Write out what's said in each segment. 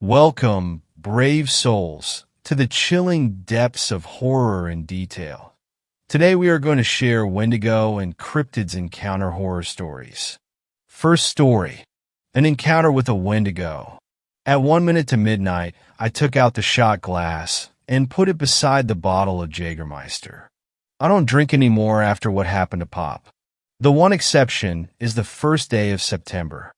Welcome, brave souls, to the chilling depths of horror and detail. Today we are going to share Wendigo and cryptids encounter horror stories. First story, an encounter with a Wendigo. At 1 minute to midnight, I took out the shot glass and put it beside the bottle of Jägermeister. I don't drink anymore after what happened to Pop. The one exception is the first day of September.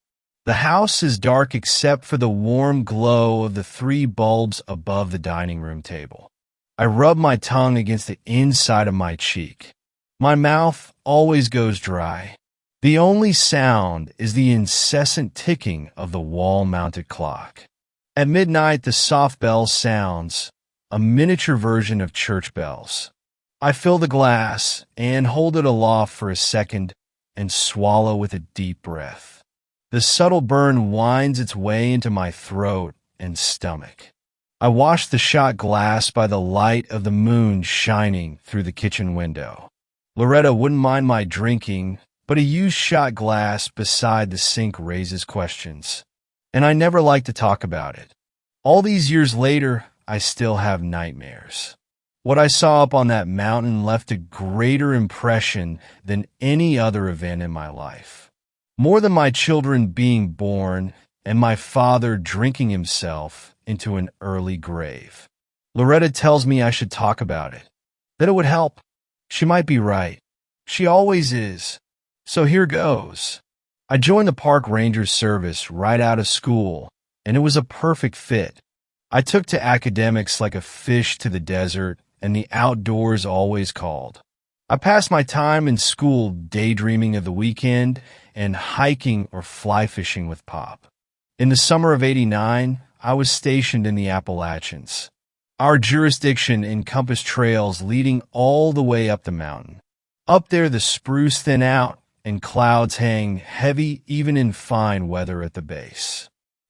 The house is dark except for the warm glow of the 3 bulbs above the dining room table. I rub my tongue against the inside of my cheek. My mouth always goes dry. The only sound is the incessant ticking of the wall-mounted clock. At midnight, the soft bell sounds, a miniature version of church bells. I fill the glass and hold it aloft for a second and swallow with a deep breath. The subtle burn winds its way into my throat and stomach. I wash the shot glass by the light of the moon shining through the kitchen window. Loretta wouldn't mind my drinking, but a used shot glass beside the sink raises questions, and I never like to talk about it. All these years later, I still have nightmares. What I saw up on that mountain left a greater impression than any other event in my life. More than my children being born and my father drinking himself into an early grave. Loretta tells me I should talk about it, that it would help. She might be right. She always is. So here goes. I joined the park ranger service right out of school, and it was a perfect fit. I took to academics like a fish to the desert, and the outdoors always called. I passed my time in school daydreaming of the weekend and hiking or fly fishing with Pop. In the summer of '89, I was stationed in the Appalachians. Our jurisdiction encompassed trails leading all the way up the mountain. Up there, the spruce thin out and clouds hang heavy even in fine weather at the base.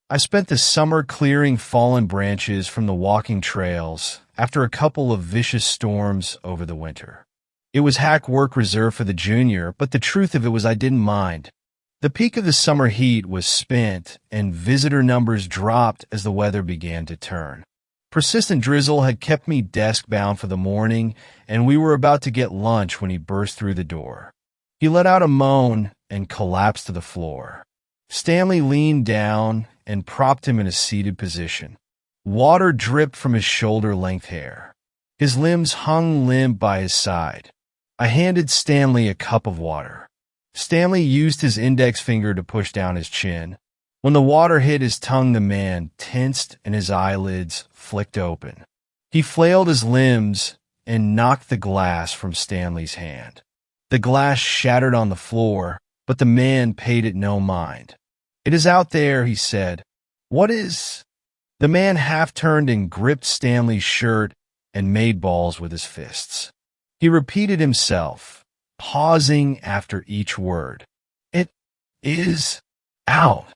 I spent the summer clearing fallen branches from the walking trails after a couple of vicious storms over the winter. It was hack work reserved for the junior, but the truth of it was I didn't mind. The peak of the summer heat was spent, and visitor numbers dropped as the weather began to turn. Persistent drizzle had kept me desk-bound for the morning, and we were about to get lunch when he burst through the door. He let out a moan and collapsed to the floor. Stanley leaned down and propped him in a seated position. Water dripped from his shoulder-length hair. His limbs hung limp by his side. I handed Stanley a cup of water. Stanley used his index finger to push down his chin. When the water hit his tongue, the man tensed and his eyelids flicked open. He flailed his limbs and knocked the glass from Stanley's hand. The glass shattered on the floor, but the man paid it no mind. "It is out there," he said. "What is—" The man half turned and gripped Stanley's shirt and made balls with his fists. He repeated himself, pausing after each word. "It is out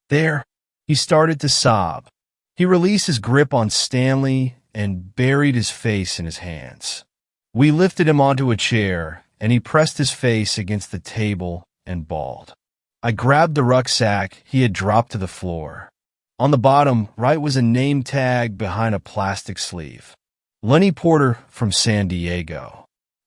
there." He started to sob. He released his grip on Stanley and buried his face in his hands. We lifted him onto a chair, and he pressed his face against the table and bawled. I grabbed the rucksack he had dropped to the floor. On the bottom right was a name tag behind a plastic sleeve. Lenny Porter from San Diego.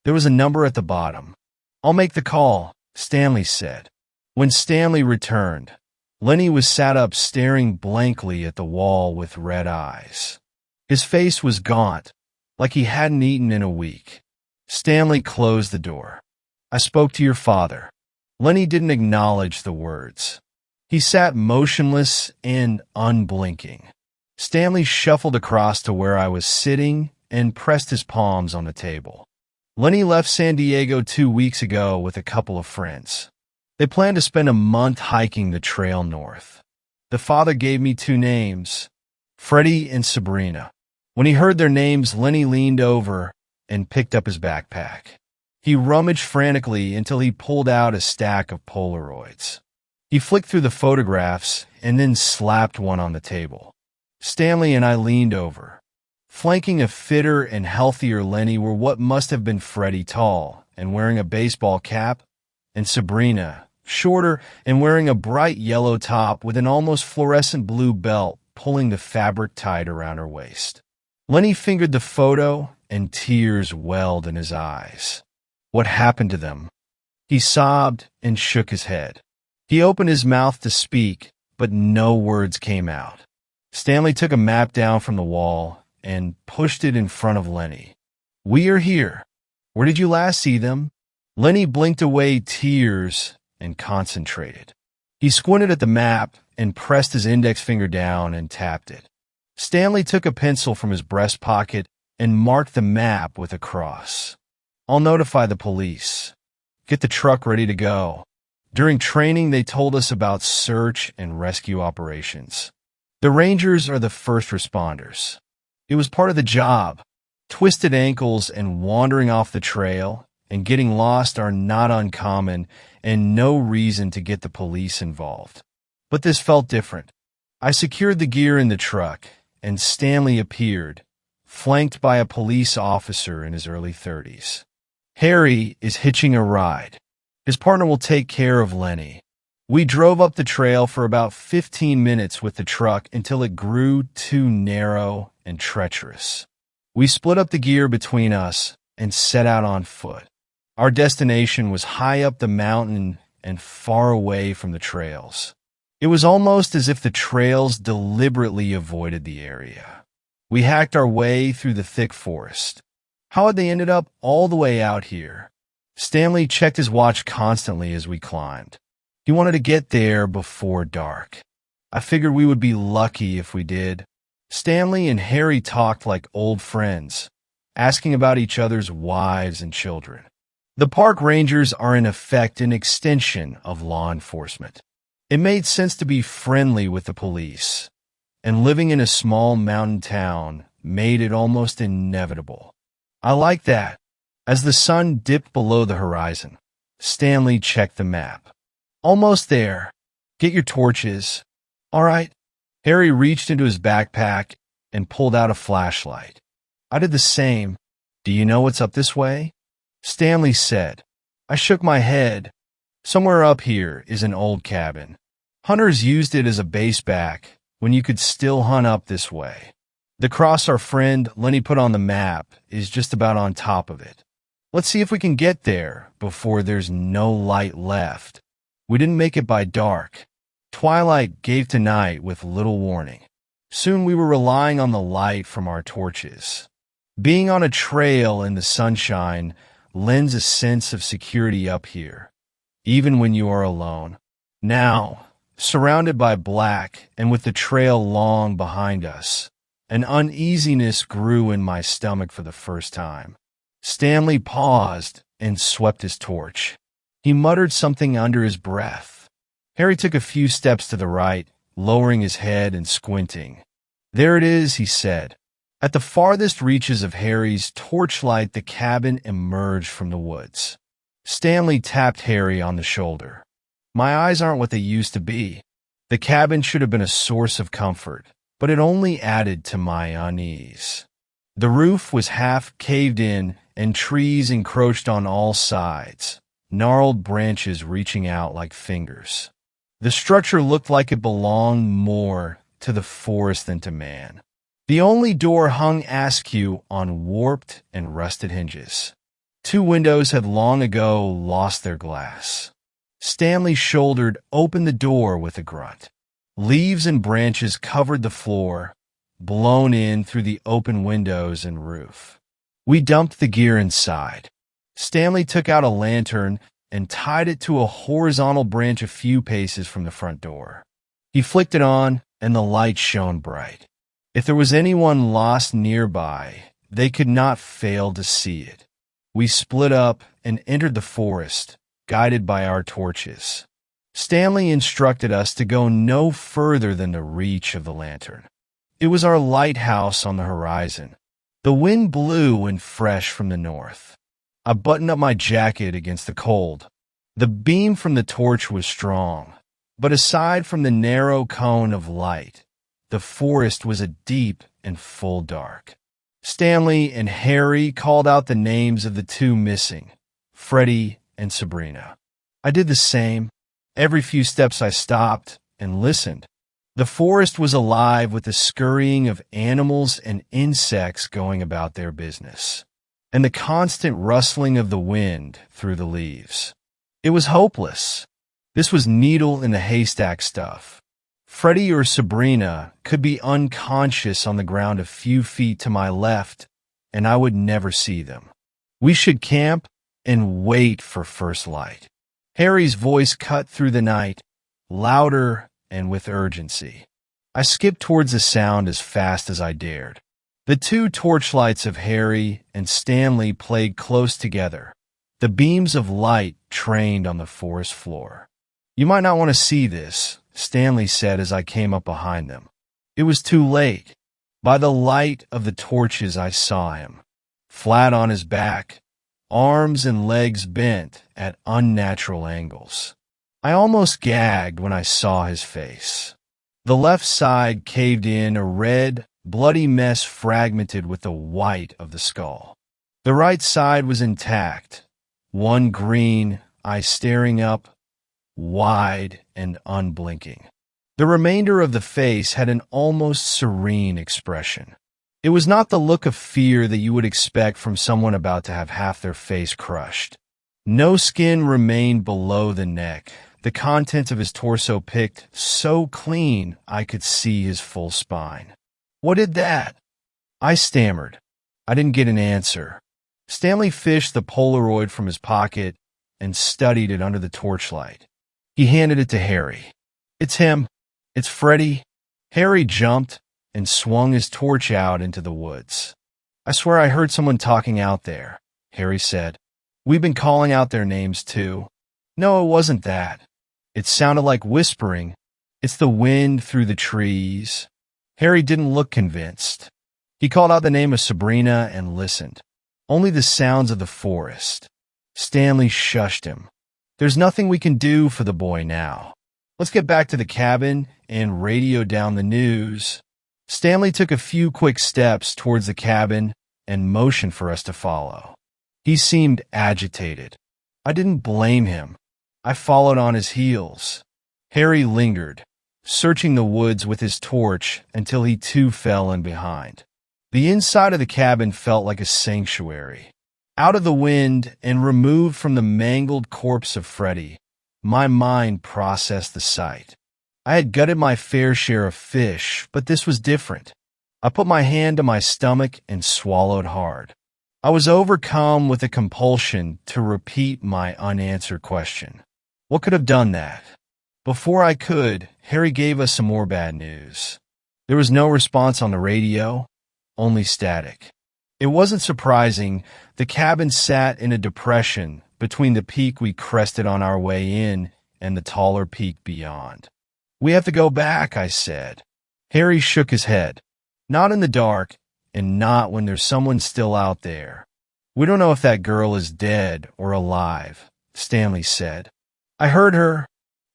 There was a number at the bottom. "I'll make the call," Stanley said. When Stanley returned, Lenny was sat up staring blankly at the wall with red eyes. His face was gaunt, like he hadn't eaten in a week. Stanley closed the door. "I spoke to your father." Lenny didn't acknowledge the words. He sat motionless and unblinking. Stanley shuffled across to where I was sitting and pressed his palms on the table. Lenny left San Diego 2 weeks ago with a couple of friends. They planned to spend a month hiking the trail north. The father gave me 2 names, Freddie and Sabrina. When he heard their names, Lenny leaned over and picked up his backpack. He rummaged frantically until he pulled out a stack of Polaroids. He flicked through the photographs and then slapped one on the table. Stanley and I leaned over. Flanking a fitter and healthier Lenny were what must have been Freddie, tall and wearing a baseball cap, and Sabrina, shorter and wearing a bright yellow top with an almost fluorescent blue belt pulling the fabric tight around her waist. Lenny fingered the photo, and tears welled in his eyes. What happened to them? He sobbed and shook his head. He opened his mouth to speak, but no words came out. Stanley took a map down from the wall and pushed it in front of Lenny. "We are here. Where did you last see them?" Lenny blinked away tears and concentrated. He squinted at the map and pressed his index finger down and tapped it. Stanley took a pencil from his breast pocket and marked the map with a cross. "I'll notify the police. Get the truck ready to go." During training, they told us about search and rescue operations. The Rangers are the first responders. It was part of the job. Twisted ankles and wandering off the trail and getting lost are not uncommon and no reason to get the police involved. But this felt different. I secured the gear in the truck, and Stanley appeared, flanked by a police officer in his early 30s. Harry is hitching a ride. His partner will take care of Lenny. We drove up the trail for about 15 minutes with the truck until it grew too narrow and treacherous. We split up the gear between us and set out on foot. Our destination was high up the mountain and far away from the trails. It was almost as if the trails deliberately avoided the area. We hacked our way through the thick forest. How had they ended up all the way out here? Stanley checked his watch constantly as we climbed. He wanted to get there before dark. I figured we would be lucky if we did. Stanley and Harry talked like old friends, asking about each other's wives and children. The park rangers are in effect an extension of law enforcement. It made sense to be friendly with the police, and living in a small mountain town made it almost inevitable. I like that. As the sun dipped below the horizon, Stanley checked the map. "Almost there. Get your torches." "All right." Harry reached into his backpack and pulled out a flashlight. I did the same. "Do you know what's up this way?" Stanley said. I shook my head. "Somewhere up here is an old cabin. Hunters used it as a base back when you could still hunt up this way. The cross our friend Lenny put on the map is just about on top of it. Let's see if we can get there before there's no light left." We didn't make it by dark. Twilight gave to night with little warning. Soon we were relying on the light from our torches. Being on a trail in the sunshine lends a sense of security up here, even when you are alone. Now, surrounded by black and with the trail long behind us, an uneasiness grew in my stomach for the first time. Stanley paused and swept his torch. He muttered something under his breath. Harry took a few steps to the right, lowering his head and squinting. "There it is," he said. At the farthest reaches of Harry's torchlight, the cabin emerged from the woods. Stanley tapped Harry on the shoulder. "My eyes aren't what they used to be." The cabin should have been a source of comfort, but it only added to my unease. The roof was half caved in, and trees encroached on all sides, gnarled branches reaching out like fingers. The structure looked like it belonged more to the forest than to man. The only door hung askew on warped and rusted hinges. 2 windows had long ago lost their glass. Stanley shouldered open the door with a grunt. Leaves and branches covered the floor, blown in through the open windows and roof. We dumped the gear inside. Stanley took out a lantern and tied it to a horizontal branch a few paces from the front door. He flicked it on, and the light shone bright. If there was anyone lost nearby, they could not fail to see it. We split up and entered the forest, guided by our torches. Stanley instructed us to go no further than the reach of the lantern. It was our lighthouse on the horizon. The wind blew and fresh from the north. I buttoned up my jacket against the cold. The beam from the torch was strong, but aside from the narrow cone of light, the forest was a deep and full dark. Stanley and Harry called out the names of the 2 missing, Freddie and Sabrina. I did the same. Every few steps I stopped and listened. The forest was alive with the scurrying of animals and insects going about their business, and the constant rustling of the wind through the leaves. It was hopeless. This was needle in the haystack stuff. Freddie or Sabrina could be unconscious on the ground a few feet to my left, and I would never see them. We should camp and wait for first light. Harry's voice cut through the night, louder and with urgency. I skipped towards the sound as fast as I dared. The two torchlights of Harry and Stanley played close together, the beams of light trained on the forest floor. "You might not want to see this," Stanley said as I came up behind them. It was too late. By the light of the torches I saw him, flat on his back, arms and legs bent at unnatural angles. I almost gagged when I saw his face. The left side caved in, a red, bloody mess fragmented with the white of the skull. The right side was intact, one green eye staring up, wide and unblinking. The remainder of the face had an almost serene expression. It was not the look of fear that you would expect from someone about to have half their face crushed. No skin remained below the neck, the contents of his torso picked so clean I could see his full spine. "What did that?" I stammered. I didn't get an answer. Stanley fished the Polaroid from his pocket and studied it under the torchlight. He handed it to Harry. "It's him. It's Freddie." Harry jumped and swung his torch out into the woods. "I swear I heard someone talking out there," Harry said. "We've been calling out their names too." "No, it wasn't that. It sounded like whispering. It's the wind through the trees." Harry didn't look convinced. He called out the name of Sabrina and listened. Only the sounds of the forest. Stanley shushed him. "There's nothing we can do for the boy now. Let's get back to the cabin and radio down the news." Stanley took a few quick steps towards the cabin and motioned for us to follow. He seemed agitated. I didn't blame him. I followed on his heels. Harry lingered, searching the woods with his torch until he too fell in behind. The inside of the cabin felt like a sanctuary. Out of the wind and removed from the mangled corpse of Freddie, my mind processed the sight. I had gutted my fair share of fish, but this was different. I put my hand to my stomach and swallowed hard. I was overcome with a compulsion to repeat my unanswered question. What could have done that? Before I could, Harry gave us some more bad news. There was no response on the radio, only static. It wasn't surprising. The cabin sat in a depression between the peak we crested on our way in and the taller peak beyond. "We have to go back," I said. Harry shook his head. "Not in the dark, and not when there's someone still out there. We don't know if that girl is dead or alive," Stanley said. "I heard her."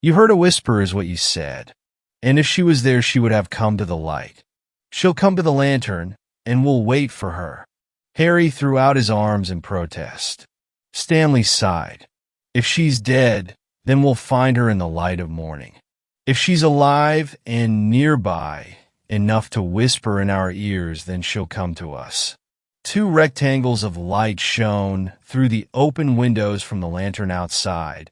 "You heard a whisper is what you said. And if she was there, she would have come to the light. She'll come to the lantern, and we'll wait for her." Harry threw out his arms in protest. Stanley sighed. "If she's dead, then we'll find her in the light of morning. If she's alive and nearby enough to whisper in our ears, then she'll come to us." Two rectangles of light shone through the open windows from the lantern outside,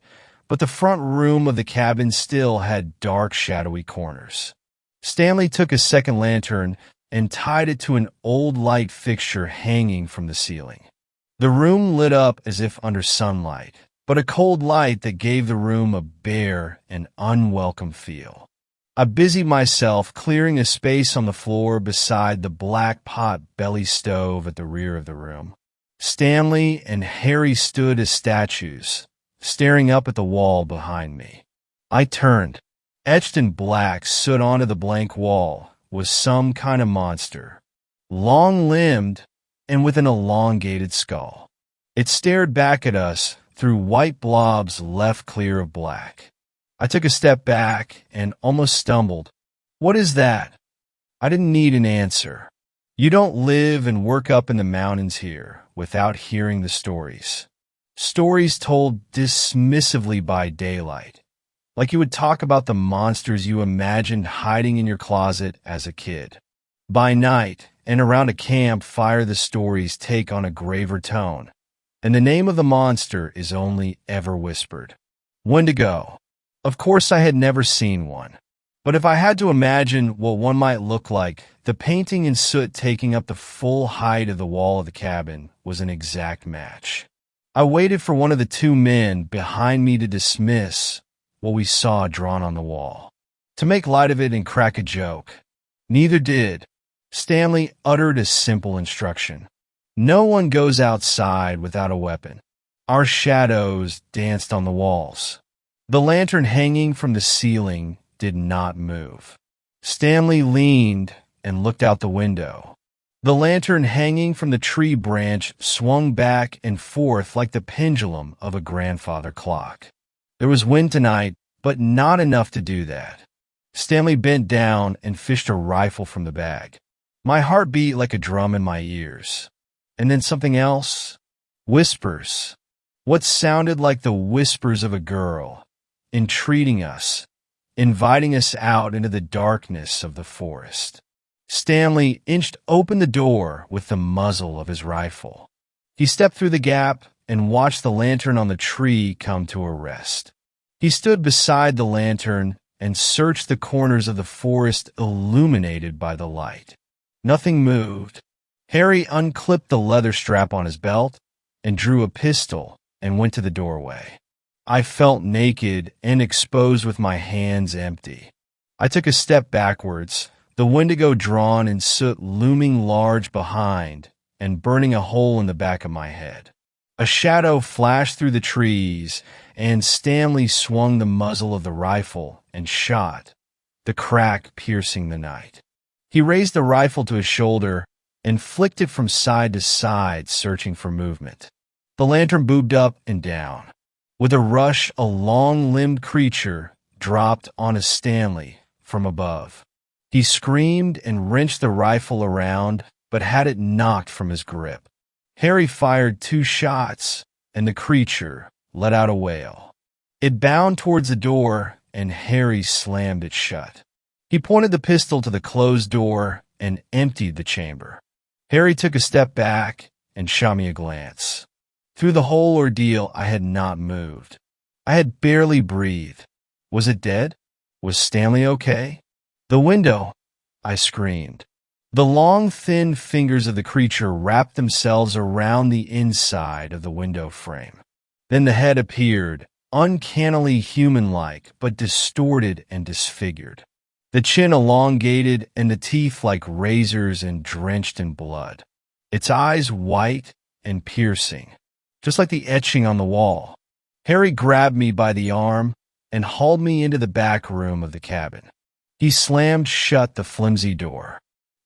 but the front room of the cabin still had dark, shadowy corners. Stanley took a second lantern and tied it to an old light fixture hanging from the ceiling. The room lit up as if under sunlight, but a cold light that gave the room a bare and unwelcome feel. I busied myself clearing a space on the floor beside the black pot belly stove at the rear of the room. Stanley and Harry stood as statues, staring up at the wall behind me. I turned. Etched in black stood onto the blank wall was some kind of monster, long-limbed and with an elongated skull. It stared back at us through white blobs left clear of black. I took a step back and almost stumbled. "What is that?" I didn't need an answer. You don't live and work up in the mountains here without hearing the stories. Stories told dismissively by daylight, like you would talk about the monsters you imagined hiding in your closet as a kid. By night, and around a campfire, the stories take on a graver tone, and the name of the monster is only ever whispered. Wendigo. Of course, I had never seen one. But if I had to imagine what one might look like, the painting in soot taking up the full height of the wall of the cabin was an exact match. I waited for one of the two men behind me to dismiss what we saw drawn on the wall, to make light of it and crack a joke. Neither did. Stanley uttered a simple instruction. No one goes outside without a weapon. Our shadows danced on the walls. The lantern hanging from the ceiling did not move. Stanley leaned and looked out the window. The lantern hanging from the tree branch swung back and forth like the pendulum of a grandfather clock. There was wind tonight, but not enough to do that. Stanley bent down and fished a rifle from the bag. My heart beat like a drum in my ears. And then something else. Whispers. What sounded like the whispers of a girl, entreating us, inviting us out into the darkness of the forest. Stanley inched open the door with the muzzle of his rifle. He stepped through the gap and watched the lantern on the tree come to a rest. He stood beside the lantern and searched the corners of the forest illuminated by the light. Nothing moved. Harry unclipped the leather strap on his belt and drew a pistol and went to the doorway. I felt naked and exposed with my hands empty. I took a step backwards, the Wendigo drawn in soot looming large behind and burning a hole in the back of my head. A shadow flashed through the trees, and Stanley swung the muzzle of the rifle and shot, the crack piercing the night. He raised the rifle to his shoulder and flicked it from side to side, searching for movement. The lantern bobbed up and down. With a rush, a long-limbed creature dropped onto Stanley from above. He screamed and wrenched the rifle around, but had it knocked from his grip. Harry fired 2 shots, and the creature let out a wail. It bounded towards the door, and Harry slammed it shut. He pointed the pistol to the closed door and emptied the chamber. Harry took a step back and shot me a glance. Through the whole ordeal, I had not moved. I had barely breathed. Was it dead? Was Stanley okay? The window, I screamed. The long, thin fingers of the creature wrapped themselves around the inside of the window frame. Then the head appeared, uncannily human-like, but distorted and disfigured. The chin elongated and the teeth like razors and drenched in blood. Its eyes white and piercing, just like the etching on the wall. Harry grabbed me by the arm and hauled me into the back room of the cabin. He slammed shut the flimsy door.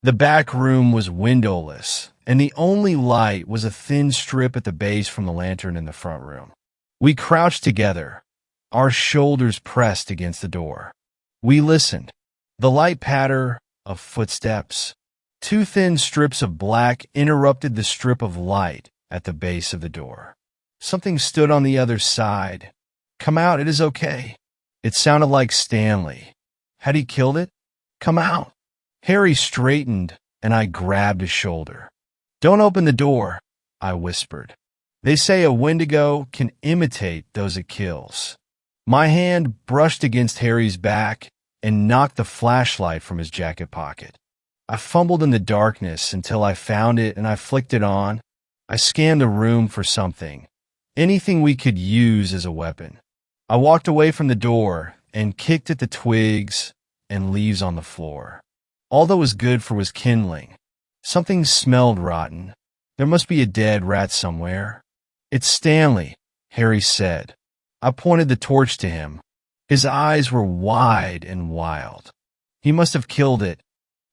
The back room was windowless, and the only light was a thin strip at the base from the lantern in the front room. We crouched together, our shoulders pressed against the door. We listened. The light patter of footsteps. 2 thin strips of black interrupted the strip of light at the base of the door. Something stood on the other side. "Come out, it is okay." It sounded like Stanley. Had he killed it? "Come out." Harry straightened, and I grabbed his shoulder. "Don't open the door," I whispered. "They say a Wendigo can imitate those it kills." My hand brushed against Harry's back and knocked the flashlight from his jacket pocket. I fumbled in the darkness until I found it and I flicked it on. I scanned the room for something, anything we could use as a weapon. I walked away from the door and kicked at the twigs and leaves on the floor. All that was good for was kindling. Something smelled rotten. There must be a dead rat somewhere. "It's Stanley," Harry said. I pointed the torch to him. His eyes were wide and wild. He must have killed it.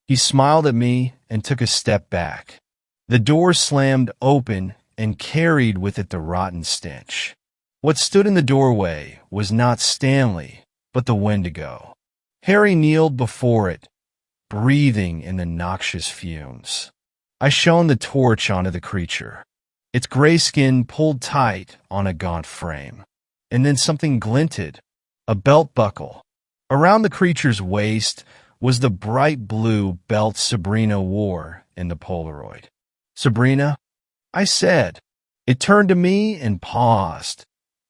He smiled at me and took a step back. The door slammed open and carried with it the rotten stench. What stood in the doorway was not Stanley, but the Wendigo. Harry kneeled before it, breathing in the noxious fumes. I shone the torch onto the creature. Its gray skin pulled tight on a gaunt frame. And then something glinted, a belt buckle. Around the creature's waist was the bright blue belt Sabrina wore in the Polaroid. "Sabrina?" I said. It turned to me and paused,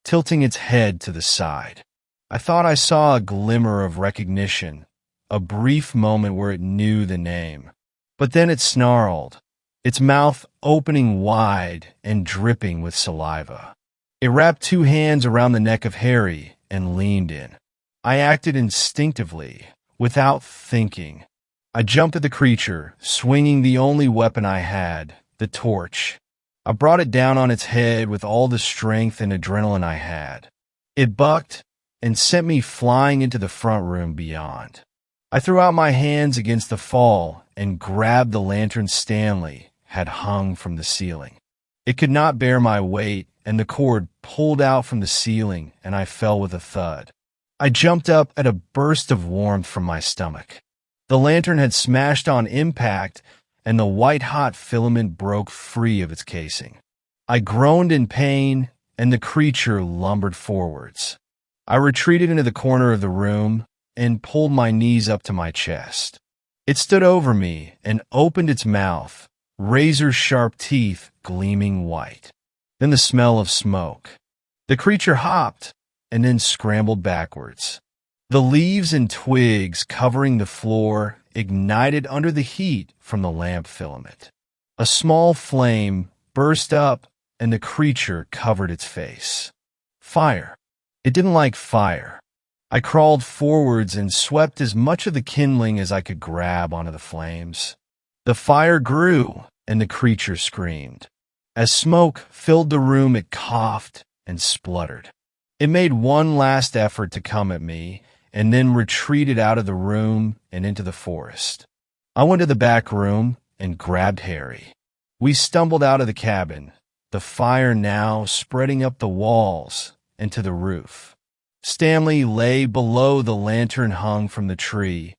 tilting its head to the side. I thought I saw a glimmer of recognition, a brief moment where it knew the name. But then it snarled, its mouth opening wide and dripping with saliva. It wrapped two hands around the neck of Harry and leaned in. I acted instinctively, without thinking. I jumped at the creature, swinging the only weapon I had, the torch. I brought it down on its head with all the strength and adrenaline I had. It bucked and sent me flying into the front room beyond. I threw out my hands against the fall and grabbed the lantern Stanley had hung from the ceiling. It could not bear my weight, and the cord pulled out from the ceiling, and I fell with a thud. I jumped up at a burst of warmth from my stomach. The lantern had smashed on impact, and the white-hot filament broke free of its casing. I groaned in pain, and the creature lumbered forwards. I retreated into the corner of the room and pulled my knees up to my chest. It stood over me and opened its mouth, razor-sharp teeth gleaming white. Then the smell of smoke. The creature hopped and then scrambled backwards. The leaves and twigs covering the floor ignited under the heat from the lamp filament. A small flame burst up and the creature covered its face. Fire. It didn't like fire. I crawled forwards and swept as much of the kindling as I could grab onto the flames. The fire grew and the creature screamed. As smoke filled the room, it coughed and spluttered. It made one last effort to come at me and then retreated out of the room and into the forest. I went to the back room and grabbed Harry. We stumbled out of the cabin, the fire now spreading up the walls and to the roof. Stanley lay below the lantern hung from the tree,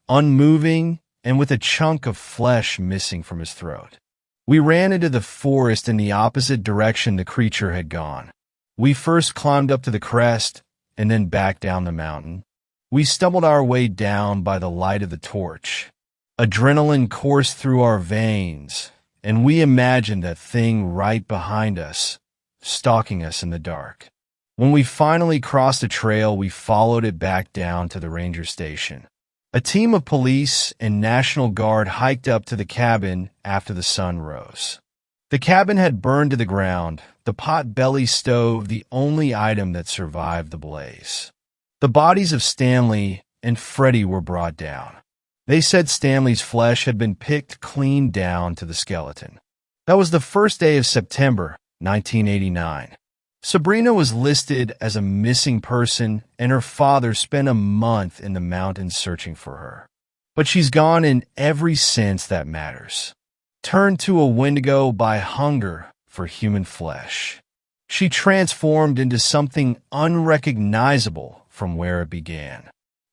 unmoving and with a chunk of flesh missing from his throat. We ran into the forest in the opposite direction the creature had gone. We first climbed up to the crest and then back down the mountain. We stumbled our way down by the light of the torch. Adrenaline coursed through our veins, and we imagined that thing right behind us, stalking us in the dark. When we finally crossed a trail, we followed it back down to the ranger station. A team of police and National Guard hiked up to the cabin after the sun rose. The cabin had burned to the ground, the pot-belly stove the only item that survived the blaze. The bodies of Stanley and Freddie were brought down. They said Stanley's flesh had been picked clean down to the skeleton. That was the first day of September, 1989. Sabrina was listed as a missing person, and her father spent a month in the mountains searching for her. But she's gone in every sense that matters. Turned to a Wendigo by hunger for human flesh. She transformed into something unrecognizable from where it began.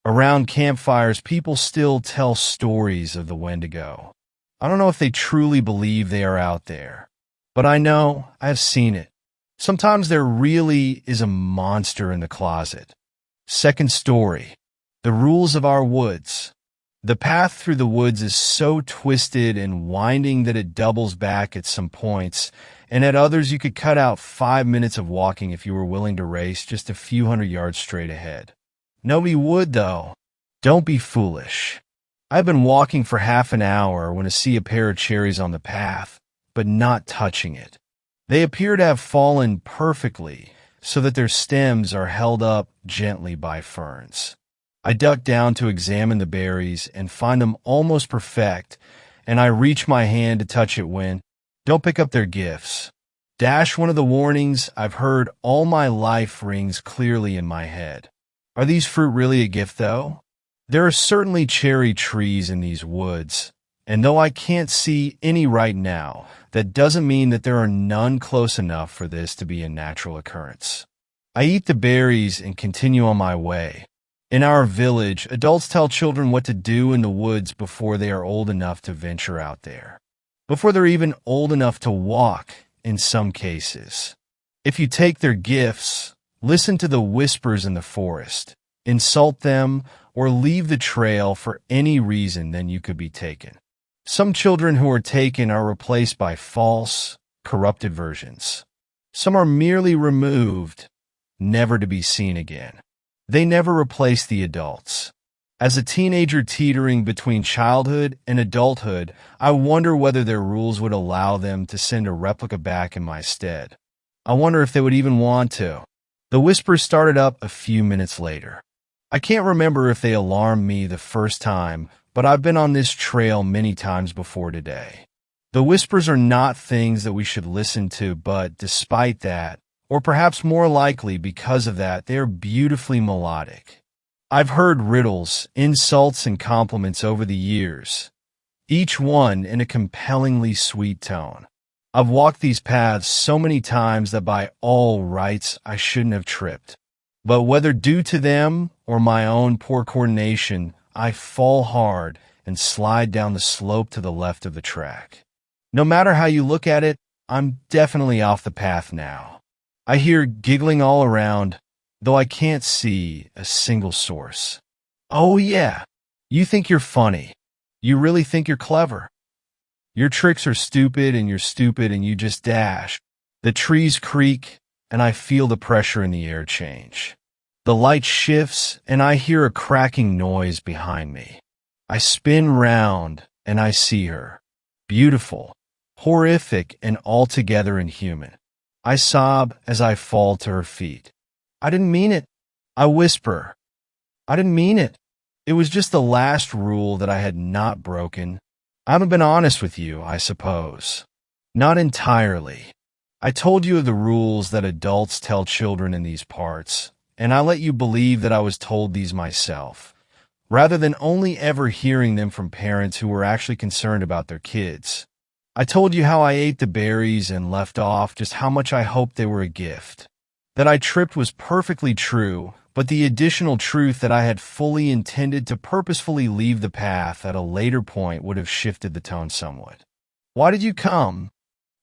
Around campfires, people still tell stories of the Wendigo. I don't know if they truly believe they are out there, but I know I've seen it. Sometimes there really is a monster in the closet. Second story. The rules of our woods. The path through the woods is so twisted and winding that it doubles back at some points, and at others you could cut out 5 minutes of walking if you were willing to race just a few hundred yards straight ahead. Nobody would, though. Don't be foolish. I've been walking for half an hour when I see a pair of cherries on the path, but not touching it. They appear to have fallen perfectly, so that their stems are held up gently by ferns. I duck down to examine the berries and find them almost perfect, and I reach my hand to touch it when, don't pick up their gifts. Dash one of the warnings I've heard all my life rings clearly in my head. Are these fruit really a gift, though? There are certainly cherry trees in these woods, and though I can't see any right now, that doesn't mean that there are none close enough for this to be a natural occurrence. I eat the berries and continue on my way. In our village, adults tell children what to do in the woods before they are old enough to venture out there. Before they're even old enough to walk, in some cases. If you take their gifts, Listen to the whispers in the forest, insult them, or leave the trail for any reason, then you could be taken. Some children who are taken are replaced by false, corrupted versions. Some are merely removed, never to be seen again. They never replace the adults. As a teenager teetering between childhood and adulthood, I wonder whether their rules would allow them to send a replica back in my stead. I wonder if they would even want to. The whispers started up a few minutes later. I can't remember if they alarmed me the first time, but I've been on this trail many times before today. The whispers are not things that we should listen to, but despite that, or perhaps more likely because of that, they are beautifully melodic. I've heard riddles, insults, and compliments over the years, each one in a compellingly sweet tone. I've walked these paths so many times that by all rights I shouldn't have tripped. But whether due to them or my own poor coordination, I fall hard and slide down the slope to the left of the track. No matter how you look at it, I'm definitely off the path now. I hear giggling all around, though I can't see a single source. Oh yeah, you think you're funny. You really think you're clever. Your tricks are stupid and you're stupid and you just dash. The trees creak and I feel the pressure in the air change. The light shifts and I hear a cracking noise behind me. I spin round and I see her. Beautiful, horrific, and altogether inhuman. I sob as I fall to her feet. I didn't mean it. I whisper. I didn't mean it. It was just the last rule that I had not broken. I haven't been honest with you, I suppose. Not entirely. I told you of the rules that adults tell children in these parts, and I let you believe that I was told these myself, rather than only ever hearing them from parents who were actually concerned about their kids. I told you how I ate the berries and left off just how much I hoped they were a gift. That I tripped was perfectly true, but the additional truth that I had fully intended to purposefully leave the path at a later point would have shifted the tone somewhat. Why did you come?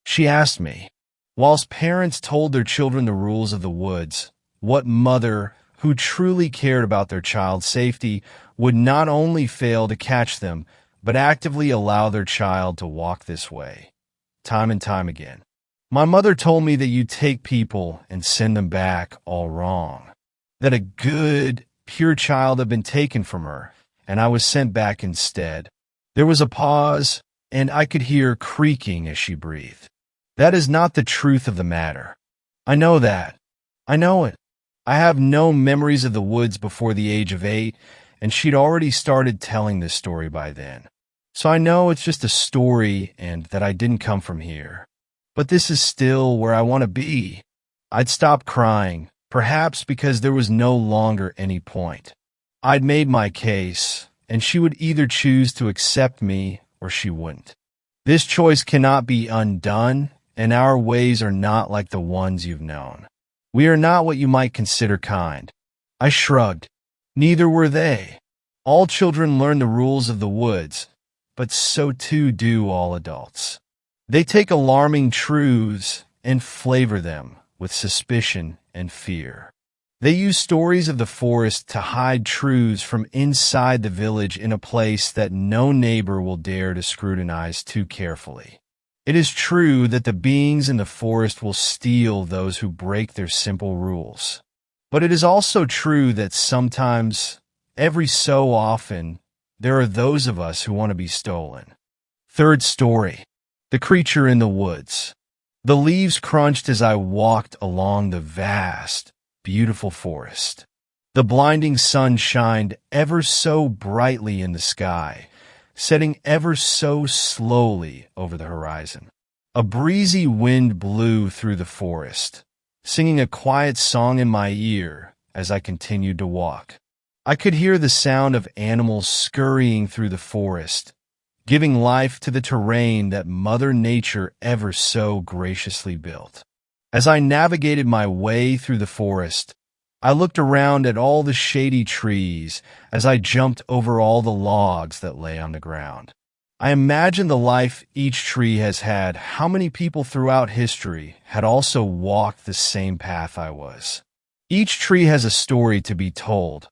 She asked me. Whilst parents told their children the rules of the woods, what mother, who truly cared about their child's safety, would not only fail to catch them, but actively allow their child to walk this way, time and time again? My mother told me that you take people and send them back all wrong, that a good, pure child had been taken from her, and I was sent back instead. There was a pause, and I could hear creaking as she breathed. That is not the truth of the matter. I know that. I know it. I have no memories of the woods before the age of 8, and she'd already started telling this story by then. So I know it's just a story and that I didn't come from here. But this is still where I want to be. I'd stop crying, perhaps because there was no longer any point. I'd made my case, and she would either choose to accept me or she wouldn't. This choice cannot be undone, and our ways are not like the ones you've known. We are not what you might consider kind. I shrugged. Neither were they. All children learn the rules of the woods, but so too do all adults. They take alarming truths and flavor them with suspicion and fear. They use stories of the forest to hide truths from inside the village in a place that no neighbor will dare to scrutinize too carefully. It is true that the beings in the forest will steal those who break their simple rules. But it is also true that sometimes, every so often, there are those of us who want to be stolen. Third story. The creature in the woods. The leaves crunched as I walked along the vast, beautiful forest. The blinding sun shined ever so brightly in the sky, setting ever so slowly over the horizon. A breezy wind blew through the forest, singing a quiet song in my ear as I continued to walk. I could hear the sound of animals scurrying through the forest, giving life to the terrain that Mother Nature ever so graciously built. As I navigated my way through the forest, I looked around at all the shady trees as I jumped over all the logs that lay on the ground. I imagined the life each tree has had, how many people throughout history had also walked the same path I was. Each tree has a story to be told,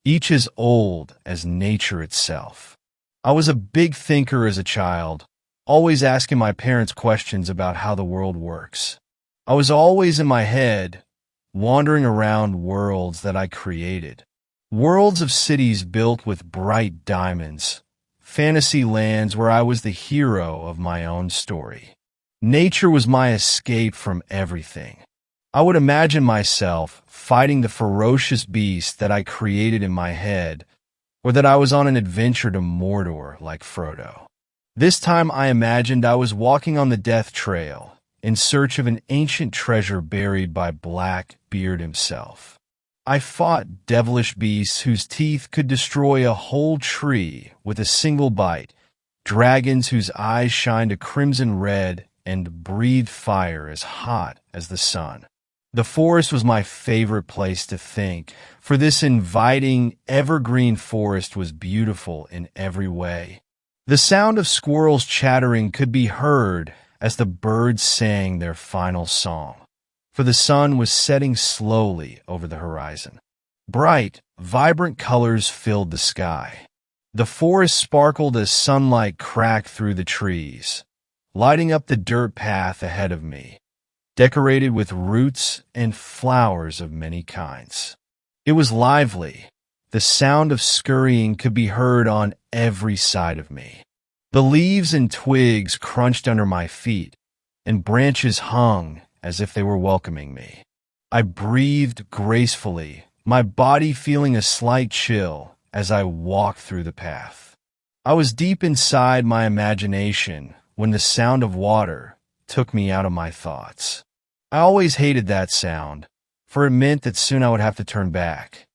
each as old as nature itself. I was a big thinker as a child, always asking my parents questions about how the world works. I was always in my head, wandering around worlds that I created. Worlds of cities built with bright diamonds, fantasy lands where I was the hero of my own story. Nature was my escape from everything. I would imagine myself fighting the ferocious beast that I created in my head, or that I was on an adventure to Mordor like Frodo. This time I imagined I was walking on the Death Trail in search of an ancient treasure buried by Blackbeard himself. I fought devilish beasts whose teeth could destroy a whole tree with a single bite, dragons whose eyes shined a crimson red and breathed fire as hot as the sun. The forest was my favorite place to think, for this inviting, evergreen forest was beautiful in every way. The sound of squirrels chattering could be heard as the birds sang their final song, for the sun was setting slowly over the horizon. Bright, vibrant colors filled the sky. The forest sparkled as sunlight cracked through the trees, lighting up the dirt path ahead of me, decorated with roots and flowers of many kinds. It was lively. The sound of scurrying could be heard on every side of me. The leaves and twigs crunched under my feet, and branches hung as if they were welcoming me. I breathed gracefully, my body feeling a slight chill as I walked through the path. I was deep inside my imagination when the sound of water took me out of my thoughts. I always hated that sound, for it meant that soon I would have to turn back.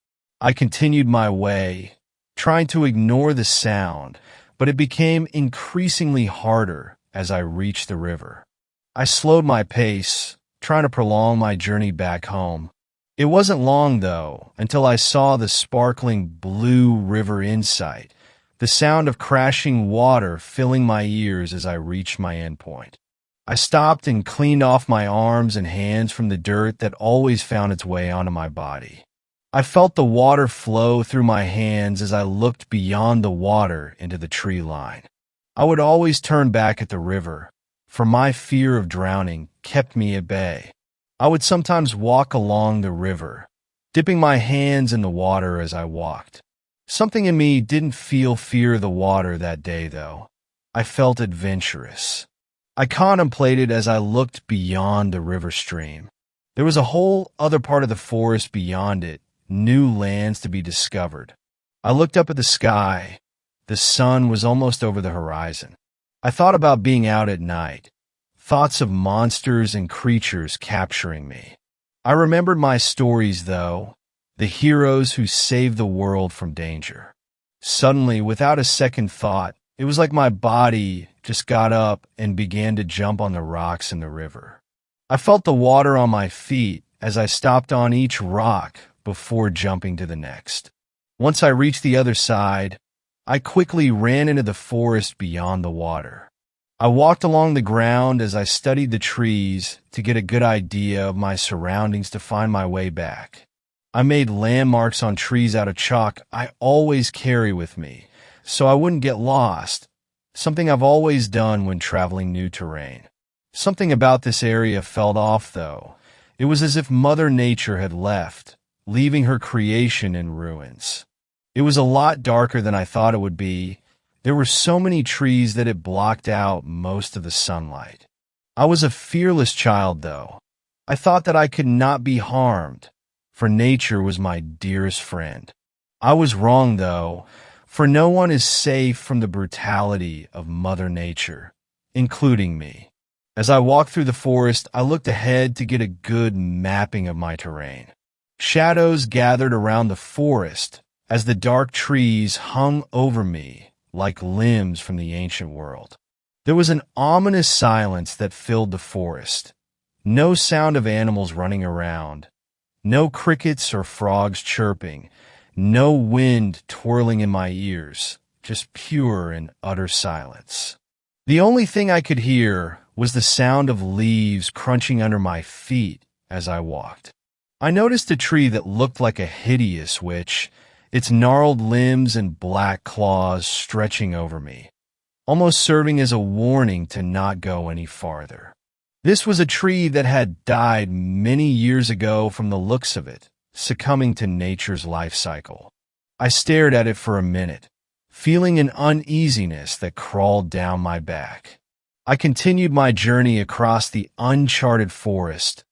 I continued my way, trying to ignore the sound, but it became increasingly harder as I reached the river. I slowed my pace, trying to prolong my journey back home. It wasn't long, though, until I saw the sparkling blue river in sight, the sound of crashing water filling my ears as I reached my endpoint. I stopped and cleaned off my arms and hands from the dirt that always found its way onto my body. I felt the water flow through my hands as I looked beyond the water into the tree line. I would always turn back at the river, for my fear of drowning kept me at bay. I would sometimes walk along the river, dipping my hands in the water as I walked. Something in me didn't feel fear of the water that day, though. I felt adventurous. I contemplated as I looked beyond the river stream. There was a whole other part of the forest beyond it, new lands to be discovered. I looked up at the sky. The sun was almost over the horizon. I thought about being out at night, thoughts of monsters and creatures capturing me. I remembered my stories, though, the heroes who saved the world from danger. Suddenly, without a second thought, it was like my body just got up and began to jump on the rocks in the river. I felt the water on my feet as I stopped on each rock before jumping to the next. Once I reached the other side, I quickly ran into the forest beyond the water. I walked along the ground as I studied the trees to get a good idea of my surroundings to find my way back. I made landmarks on trees out of chalk I always carry with me, so I wouldn't get lost, something I've always done when traveling new terrain. Something about this area felt off, though. It was as if Mother Nature had left, leaving her creation in ruins. It was a lot darker than I thought it would be. There were so many trees that it blocked out most of the sunlight. I was a fearless child, though. I thought that I could not be harmed, for nature was my dearest friend. I was wrong, though, for no one is safe from the brutality of Mother Nature, including me. As I walked through the forest, I looked ahead to get a good mapping of my terrain. Shadows gathered around the forest as the dark trees hung over me like limbs from the ancient world. There was an ominous silence that filled the forest. No sound of animals running around, no crickets or frogs chirping, no wind twirling in my ears, just pure and utter silence. The only thing I could hear was the sound of leaves crunching under my feet as I walked. I noticed a tree that looked like a hideous witch, its gnarled limbs and black claws stretching over me, almost serving as a warning to not go any farther. This was a tree that had died many years ago from the looks of it, succumbing to nature's life cycle. I stared at it for a minute, feeling an uneasiness that crawled down my back. I continued my journey across the uncharted forest,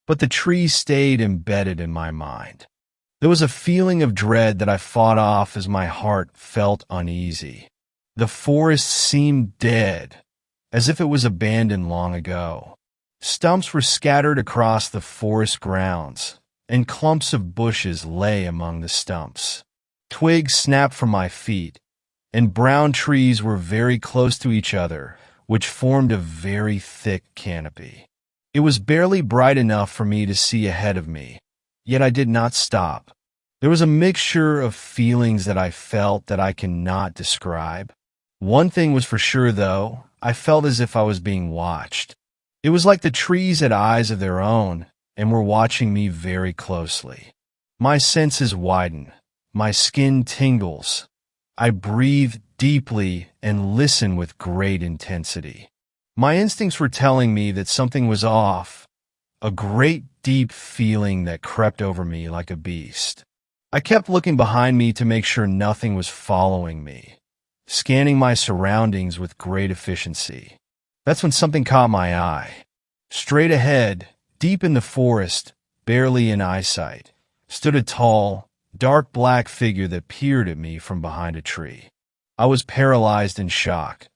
but the tree stayed embedded in my mind. There was a feeling of dread that I fought off as my heart felt uneasy. The forest seemed dead, as if it was abandoned long ago. Stumps were scattered across the forest grounds, and clumps of bushes lay among the stumps. Twigs snapped from my feet, and brown trees were very close to each other, which formed a very thick canopy. It was barely bright enough for me to see ahead of me, yet I did not stop. There was a mixture of feelings that I felt that I cannot describe. One thing was for sure, though, I felt as if I was being watched. It was like the trees had eyes of their own and were watching me very closely. My senses widen. My skin tingles. I breathe deeply and listen with great intensity. My instincts were telling me that something was off, a great deep feeling that crept over me like a beast. I kept looking behind me to make sure nothing was following me, scanning my surroundings with great efficiency. That's when something caught my eye. Straight ahead, deep in the forest, barely in eyesight, stood a tall, dark black figure that peered at me from behind a tree. I was paralyzed in shock,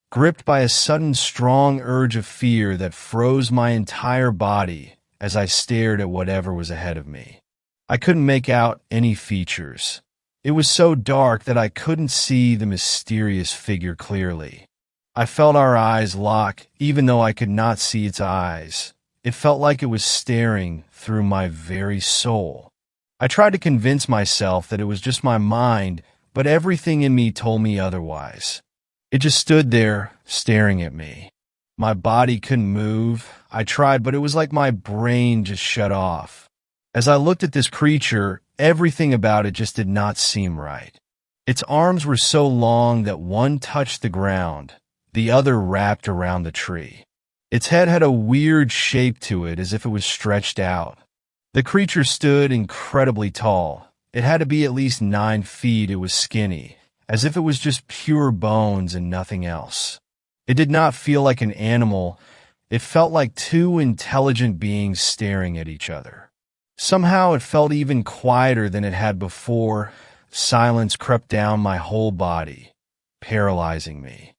gripped by a sudden strong urge of fear that froze my entire body as I stared at whatever was ahead of me. I couldn't make out any features. It was so dark that I couldn't see the mysterious figure clearly. I felt our eyes lock, even though I could not see its eyes. It felt like it was staring through my very soul. I tried to convince myself that it was just my mind, but everything in me told me otherwise. It just stood there, staring at me. My body couldn't move. I tried, but it was like my brain just shut off. As I looked at this creature, everything about it just did not seem right. Its arms were so long that one touched the ground, the other wrapped around the tree. Its head had a weird shape to it, as if it was stretched out. The creature stood incredibly tall. It had to be at least 9 feet. It was skinny, as if it was just pure bones and nothing else. It did not feel like an animal. It felt like two intelligent beings staring at each other. Somehow it felt even quieter than it had before. Silence crept down my whole body, paralyzing me.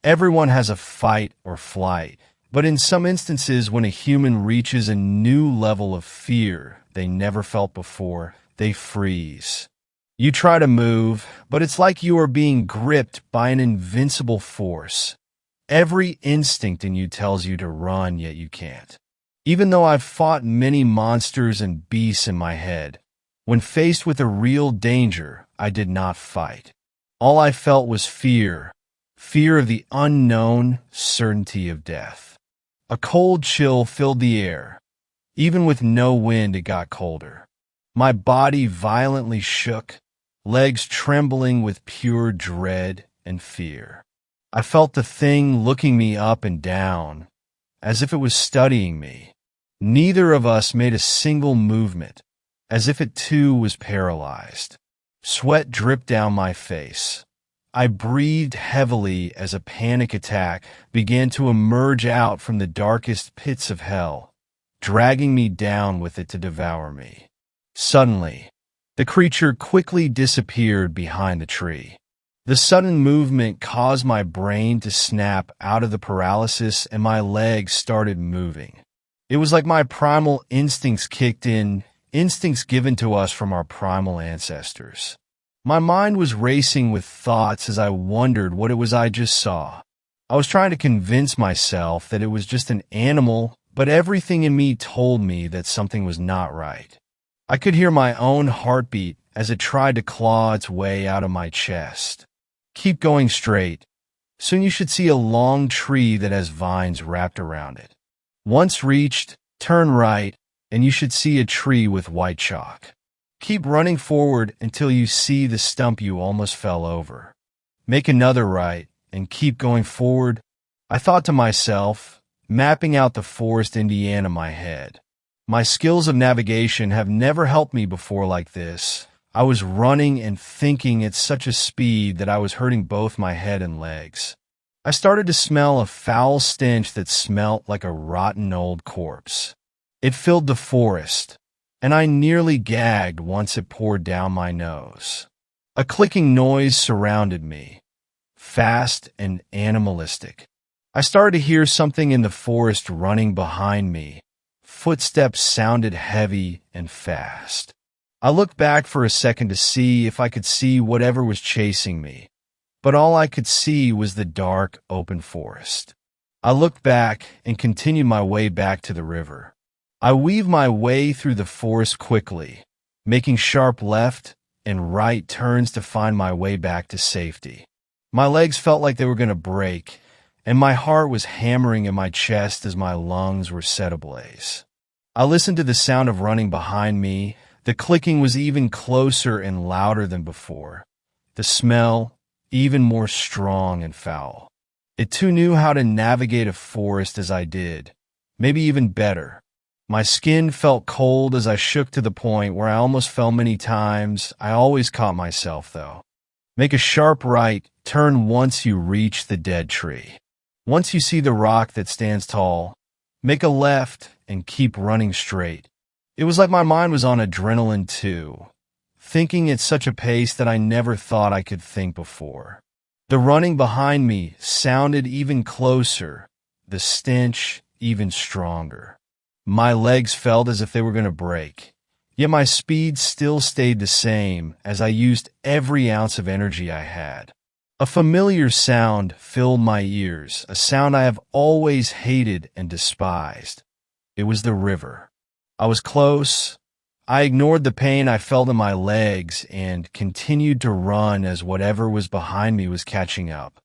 Everyone has a fight or flight, but in some instances when a human reaches a new level of fear they never felt before, they freeze. You try to move, but it's like you are being gripped by an invincible force. Every instinct in you tells you to run, yet you can't. Even though I've fought many monsters and beasts in my head, when faced with a real danger, I did not fight. All I felt was fear. Fear of the unknown, certainty of death. A cold chill filled the air. Even with no wind, it got colder. My body violently shook, legs trembling with pure dread and fear. I felt the thing looking me up and down, as if it was studying me. Neither of us made a single movement, as if it too was paralyzed. Sweat dripped down my face. I breathed heavily as a panic attack began to emerge out from the darkest pits of hell, dragging me down with it to devour me. Suddenly, the creature quickly disappeared behind the tree. The sudden movement caused my brain to snap out of the paralysis and my legs started moving. It was like my primal instincts kicked in, instincts given to us from our primal ancestors. My mind was racing with thoughts as I wondered what it was I just saw. I was trying to convince myself that it was just an animal, but everything in me told me that something was not right. I could hear my own heartbeat as it tried to claw its way out of my chest. Keep going straight. Soon you should see a long tree that has vines wrapped around it. Once reached, turn right, and you should see a tree with white chalk. Keep running forward until you see the stump you almost fell over. Make another right and keep going forward. I thought to myself, mapping out the forest Indiana in my head. My skills of navigation have never helped me before like this. I was running and thinking at such a speed that I was hurting both my head and legs. I started to smell a foul stench that smelt like a rotten old corpse. It filled the forest, and I nearly gagged once it poured down my nose. A clicking noise surrounded me, fast and animalistic. I started to hear something in the forest running behind me. Footsteps sounded heavy and fast. I looked back for a second to see if I could see whatever was chasing me, but all I could see was the dark, open forest. I looked back and continued my way back to the river. I weaved my way through the forest quickly, making sharp left and right turns to find my way back to safety. My legs felt like they were going to break, and my heart was hammering in my chest as my lungs were set ablaze. I listened to the sound of running behind me. The clicking was even closer and louder than before. The smell, even more strong and foul. It too knew how to navigate a forest as I did, maybe even better. My skin felt cold as I shook to the point where I almost fell many times. I always caught myself, though. Make a sharp right, turn once you reach the dead tree. Once you see the rock that stands tall, make a left and keep running straight. It was like my mind was on adrenaline too, thinking at such a pace that I never thought I could think before. The running behind me sounded even closer, the stench even stronger. My legs felt as if they were going to break, yet my speed still stayed the same as I used every ounce of energy I had. A familiar sound filled my ears, a sound I have always hated and despised. It was the river. I was close. I ignored the pain I felt in my legs and continued to run as whatever was behind me was catching up.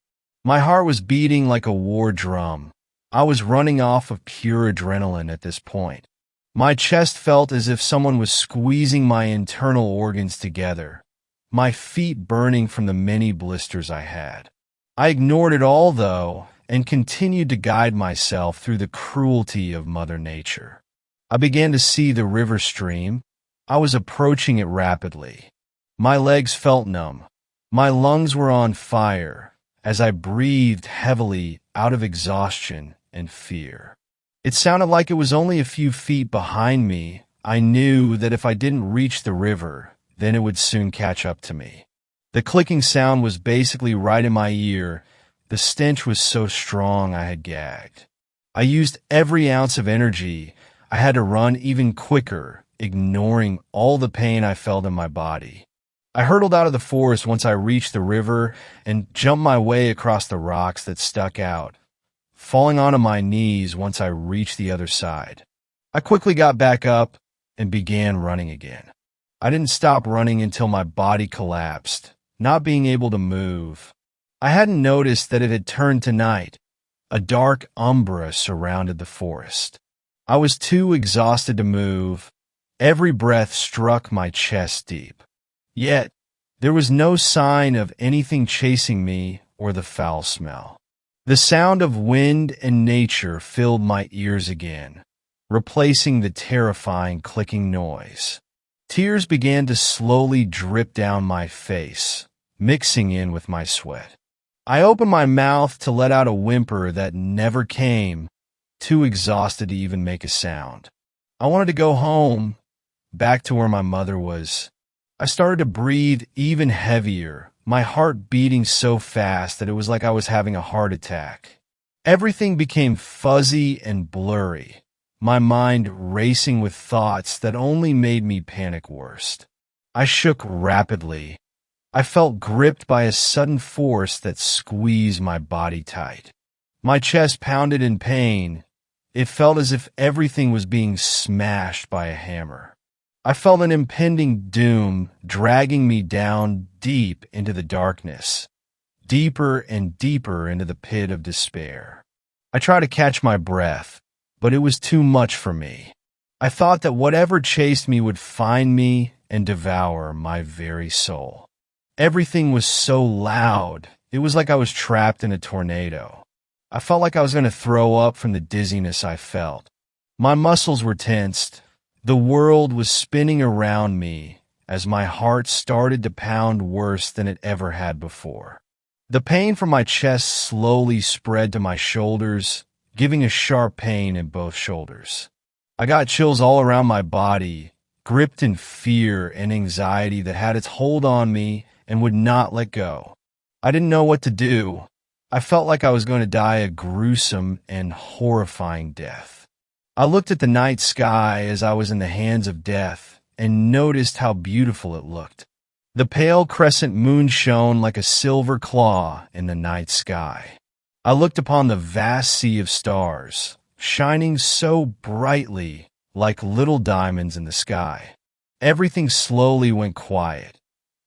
My heart was beating like a war drum. I was running off of pure adrenaline at this point. My chest felt as if someone was squeezing my internal organs together, my feet burning from the many blisters I had. I ignored it all, though, and continued to guide myself through the cruelty of Mother Nature. I began to see the river stream. I was approaching it rapidly. My legs felt numb. My lungs were on fire as I breathed heavily out of exhaustion and fear. It sounded like it was only a few feet behind me. I knew that if I didn't reach the river, then it would soon catch up to me. The clicking sound was basically right in my ear. The stench was so strong I had gagged. I used every ounce of energy. I had to run even quicker, ignoring all the pain I felt in my body. I hurtled out of the forest once I reached the river and jumped my way across the rocks that stuck out, falling onto my knees once I reached the other side. I quickly got back up and began running again. I didn't stop running until my body collapsed, not being able to move. I hadn't noticed that it had turned to night. A dark umbra surrounded the forest. I was too exhausted to move. Every breath struck my chest deep. Yet, there was no sign of anything chasing me or the foul smell. The sound of wind and nature filled my ears again, replacing the terrifying clicking noise. Tears began to slowly drip down my face, mixing in with my sweat. I opened my mouth to let out a whimper that never came, too exhausted to even make a sound. I wanted to go home, back to where my mother was. I started to breathe even heavier, my heart beating so fast that it was like I was having a heart attack. Everything became fuzzy and blurry, my mind racing with thoughts that only made me panic worse. I shook rapidly. I felt gripped by a sudden force that squeezed my body tight. My chest pounded in pain. It felt as if everything was being smashed by a hammer. I felt an impending doom dragging me down deep into the darkness, deeper and deeper into the pit of despair. I tried to catch my breath, but it was too much for me. I thought that whatever chased me would find me and devour my very soul. Everything was so loud. It was like I was trapped in a tornado. I felt like I was going to throw up from the dizziness I felt. My muscles were tensed. The world was spinning around me as my heart started to pound worse than it ever had before. The pain from my chest slowly spread to my shoulders, giving a sharp pain in both shoulders. I got chills all around my body, gripped in fear and anxiety that had its hold on me and would not let go. I didn't know what to do. I felt like I was going to die a gruesome and horrifying death. I looked at the night sky as I was in the hands of death and noticed how beautiful it looked. The pale crescent moon shone like a silver claw in the night sky. I looked upon the vast sea of stars, shining so brightly like little diamonds in the sky. Everything slowly went quiet.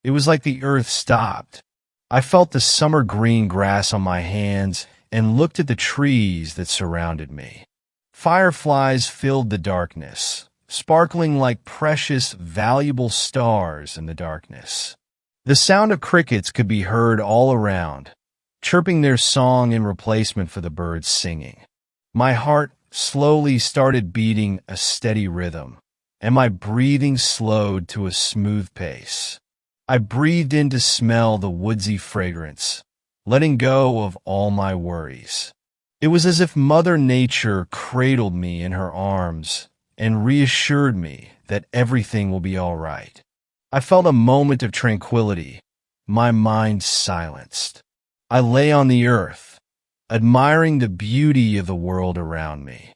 It was like the earth stopped. I felt the summer green grass on my hands and looked at the trees that surrounded me. Fireflies filled the darkness, sparkling like precious, valuable stars in the darkness. The sound of crickets could be heard all around, chirping their song in replacement for the birds singing. My heart slowly started beating a steady rhythm, and my breathing slowed to a smooth pace. I breathed in to smell the woodsy fragrance, letting go of all my worries. It was as if Mother Nature cradled me in her arms and reassured me that everything will be all right. I felt a moment of tranquility, my mind silenced. I lay on the earth, admiring the beauty of the world around me.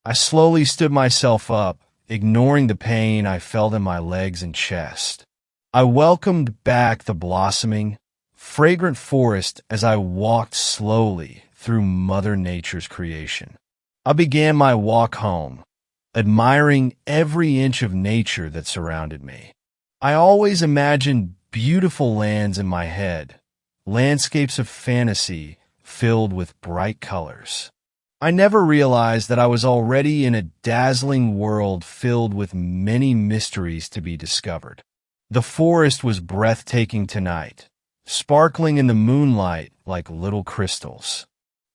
I slowly stood myself up, ignoring the pain I felt in my legs and chest. I welcomed back the blossoming, fragrant forest as I walked slowly through Mother Nature's creation. I began my walk home, admiring every inch of nature that surrounded me. I always imagined beautiful lands in my head, landscapes of fantasy filled with bright colors. I never realized that I was already in a dazzling world filled with many mysteries to be discovered. The forest was breathtaking tonight, sparkling in the moonlight like little crystals.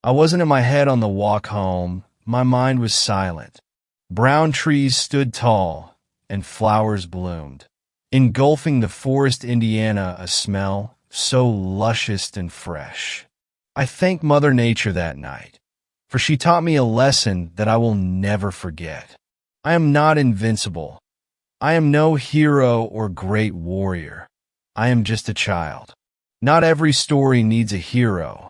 I wasn't in my head on the walk home. My mind was silent. Brown trees stood tall, and flowers bloomed, engulfing the forest Indiana a smell so luscious and fresh. I thanked Mother Nature that night, for she taught me a lesson that I will never forget. I am not invincible. I am no hero or great warrior. I am just a child. Not every story needs a hero,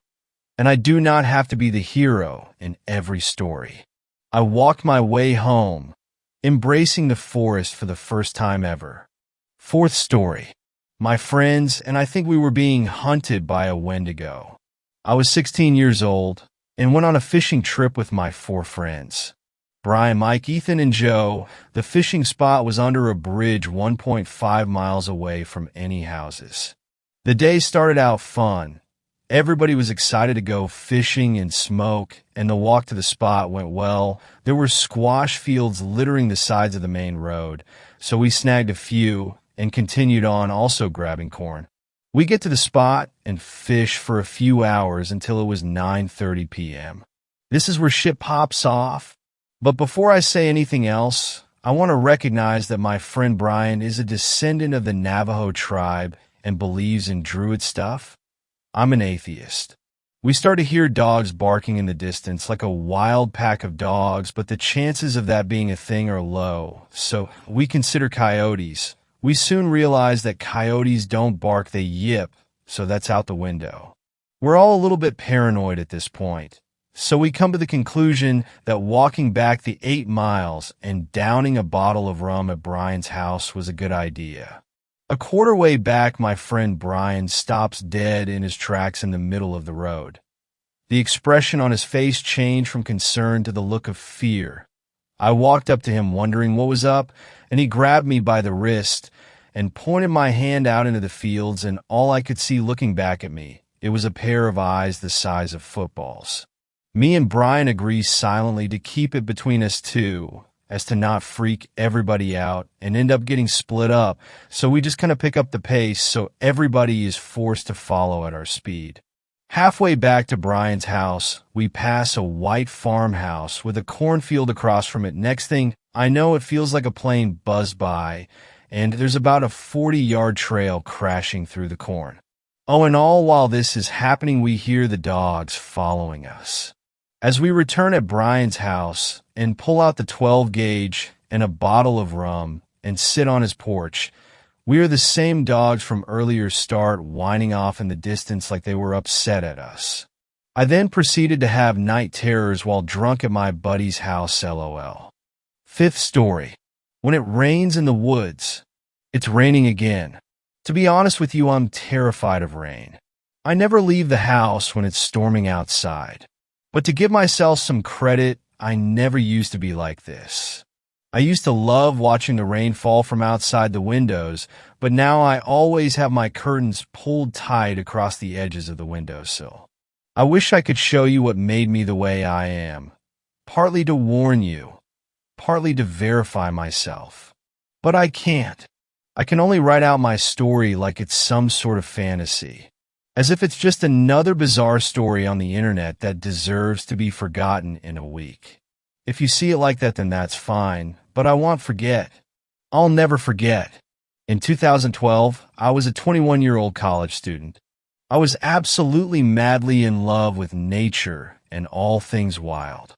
and I do not have to be the hero in every story. I walked my way home, embracing the forest for the first time ever. Fourth story. My friends and I think we were being hunted by a Wendigo. I was 16 years old and went on a fishing trip with my 4 friends. Brian, Mike, Ethan, and Joe. The fishing spot was under a bridge 1.5 miles away from any houses. The day started out fun. Everybody was excited to go fishing and smoke, and the walk to the spot went well. There were squash fields littering the sides of the main road, so we snagged a few and continued on, also grabbing corn. We get to the spot and fish for a few hours until it was 9:30 p.m. This is where shit pops off. But before I say anything else, I want to recognize that my friend Brian is a descendant of the Navajo tribe and believes in druid stuff. I'm an atheist. We start to hear dogs barking in the distance like a wild pack of dogs, but the chances of that being a thing are low, so we consider coyotes. We soon realize that coyotes don't bark, they yip, so that's out the window. We're all a little bit paranoid at this point, so we come to the conclusion that walking back the 8 miles and downing a bottle of rum at Brian's house was a good idea. A quarter way back, my friend Brian stops dead in his tracks in the middle of the road. The expression on his face changed from concern to the look of fear. I walked up to him wondering what was up, and he grabbed me by the wrist and pointed my hand out into the fields, and all I could see looking back at me, it was a pair of eyes the size of footballs. Me and Brian agree silently to keep it between us two, as to not freak everybody out and end up getting split up, so we just kind of pick up the pace so everybody is forced to follow at our speed. Halfway back to Brian's house, we pass a white farmhouse with a cornfield across from it. Next thing I know, it feels like a plane buzzed by, and there's about a 40-yard trail crashing through the corn. Oh, and all while this is happening, we hear the dogs following us. As we return at Brian's house and pull out the 12 gauge and a bottle of rum and sit on his porch, we are the same dogs from earlier start whining off in the distance like they were upset at us. I then proceeded to have night terrors while drunk at my buddy's house, LOL. Fifth story. When it rains in the woods, it's raining again. To be honest with you, I'm terrified of rain. I never leave the house when it's storming outside. But to give myself some credit, I never used to be like this. I used to love watching the rain fall from outside the windows, but now I always have my curtains pulled tight across the edges of the windowsill. I wish I could show you what made me the way I am, partly to warn you, partly to verify myself. But I can't. I can only write out my story like it's some sort of fantasy, as if it's just another bizarre story on the internet that deserves to be forgotten in a week. If you see it like that, then that's fine, but I won't forget. I'll never forget. In 2012, I was a 21-year-old college student. I was absolutely madly in love with nature and all things wild.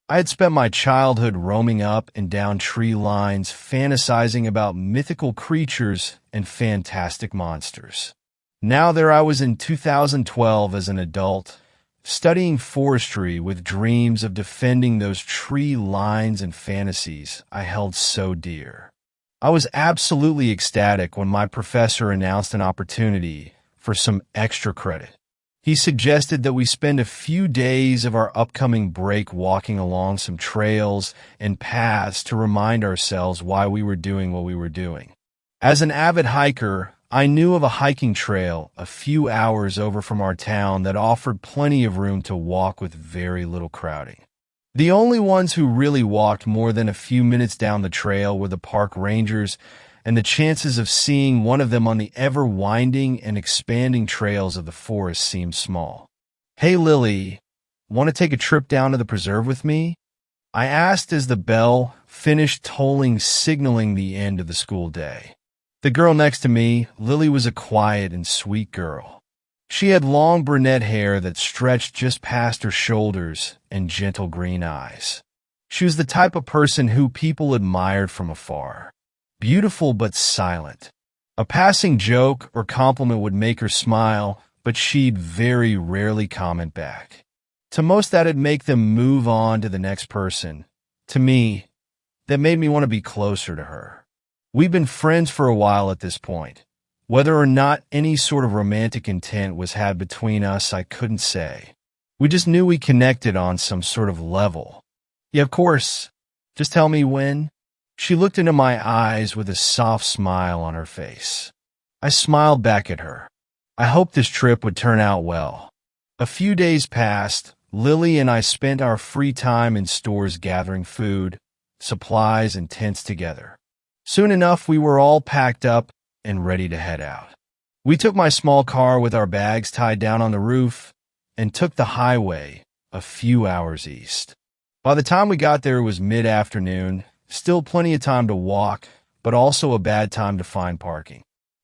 I had spent my childhood roaming up and down tree lines, fantasizing about mythical creatures and fantastic monsters. Now there I was in 2012 as an adult, studying forestry with dreams of defending those tree lines and fantasies I held so dear. I was absolutely ecstatic when my professor announced an opportunity for some extra credit. He suggested that we spend a few days of our upcoming break walking along some trails and paths to remind ourselves why we were doing what we were doing. As an avid hiker, I knew of a hiking trail a few hours over from our town that offered plenty of room to walk with very little crowding. The only ones who really walked more than a few minutes down the trail were the park rangers, and the chances of seeing one of them on the ever-winding and expanding trails of the forest seemed small. "Hey, Lily, want to take a trip down to the preserve with me?" I asked as the bell finished tolling, signaling the end of the school day. The girl next to me, Lily, was a quiet and sweet girl. She had long brunette hair that stretched just past her shoulders and gentle green eyes. She was the type of person who people admired from afar. Beautiful but silent. A passing joke or compliment would make her smile, but she'd very rarely comment back. To most, that'd make them move on to the next person. To me, that made me want to be closer to her. We'd been friends for a while at this point. Whether or not any sort of romantic intent was had between us, I couldn't say. We just knew we connected on some sort of level. "Yeah, of course. Just tell me when." She looked into my eyes with a soft smile on her face. I smiled back at her. I hoped this trip would turn out well. A few days passed. Lily and I spent our free time in stores gathering food, supplies, and tents together. Soon enough, we were all packed up and ready to head out. We took my small car with our bags tied down on the roof and took the highway a few hours east. By the time we got there, it was mid-afternoon. Still plenty of time to walk, but also a bad time to find parking.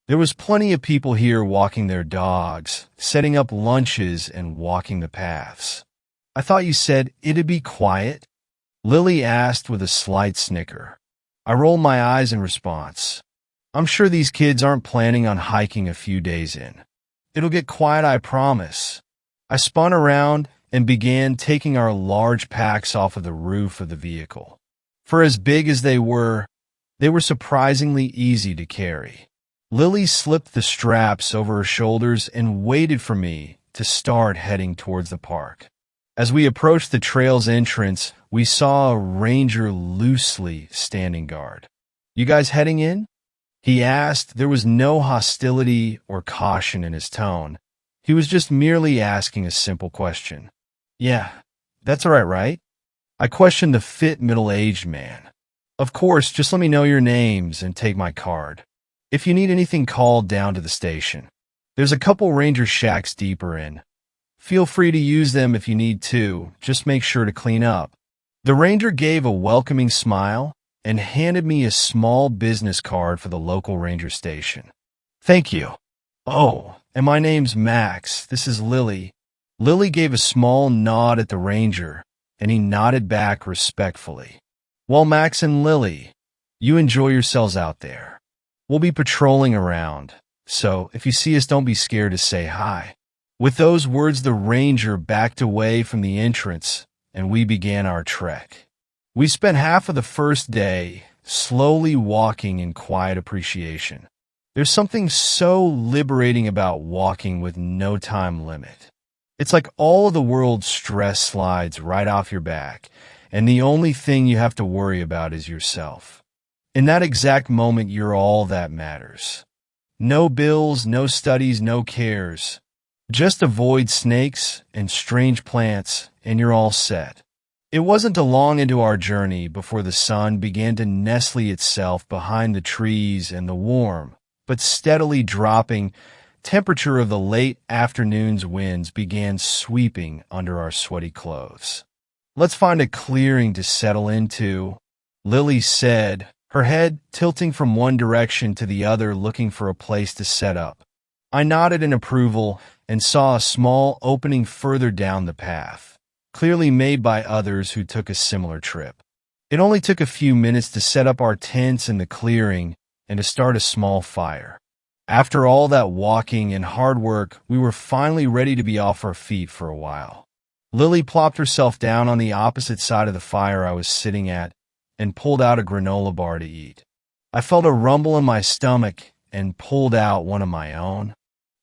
There was plenty of people here walking their dogs, setting up lunches, and walking the paths. "I thought you said it'd be quiet?" Lily asked with a slight snicker. I rolled my eyes in response. "I'm sure these kids aren't planning on hiking a few days in. It'll get quiet, I promise." I spun around and began taking our large packs off of the roof of the vehicle. For as big as they were surprisingly easy to carry. Lily slipped the straps over her shoulders and waited for me to start heading towards the park. As we approached the trail's entrance, we saw a ranger loosely standing guard. "You guys heading in?" he asked. There was no hostility or caution in his tone. He was just merely asking a simple question. "Yeah, that's all right, right?" I questioned the fit middle-aged man. Of course, just let me know your names and take my card. If you need anything called down to the station. There's a couple ranger shacks deeper in. Feel free to use them if you need to, just make sure to clean up. The ranger gave a welcoming smile and handed me a small business card for the local ranger station. Thank you. Oh, and my name's Max. This is Lily. Lily gave a small nod at the ranger, and he nodded back respectfully. Well, Max and Lily, you enjoy yourselves out there. We'll be patrolling around, so if you see us, don't be scared to say hi. With those words, the ranger backed away from the entrance, and we began our trek. We spent half of the first day slowly walking in quiet appreciation. There's something so liberating about walking with no time limit. It's like all of the world's stress slides right off your back, and the only thing you have to worry about is yourself. In that exact moment, you're all that matters. No bills, no studies, no cares. Just avoid snakes and strange plants, and you're all set. It wasn't long into our journey before the sun began to nestle itself behind the trees, and the warm, but steadily dropping temperature of the late afternoon's winds began sweeping under our sweaty clothes. Let's find a clearing to settle into, Lily said, her head tilting from one direction to the other, looking for a place to set up. I nodded in approval and saw a small opening further down the path, clearly made by others who took a similar trip. It only took a few minutes to set up our tents in the clearing and to start a small fire. After all that walking and hard work, we were finally ready to be off our feet for a while. Lily plopped herself down on the opposite side of the fire I was sitting at and pulled out a granola bar to eat. I felt a rumble in my stomach and pulled out one of my own.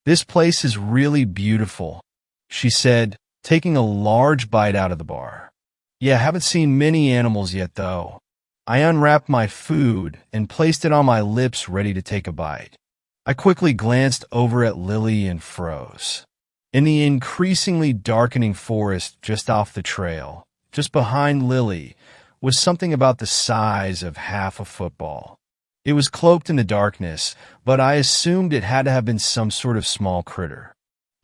This place is really beautiful, she said, taking a large bite out of the bar. Yeah, haven't seen many animals yet, though. I unwrapped my food and placed it on my lips, ready to take a bite. I quickly glanced over at Lily and froze. In the increasingly darkening forest just off the trail, just behind Lily, was something about the size of half a football. It was cloaked in the darkness, but I assumed it had to have been some sort of small critter.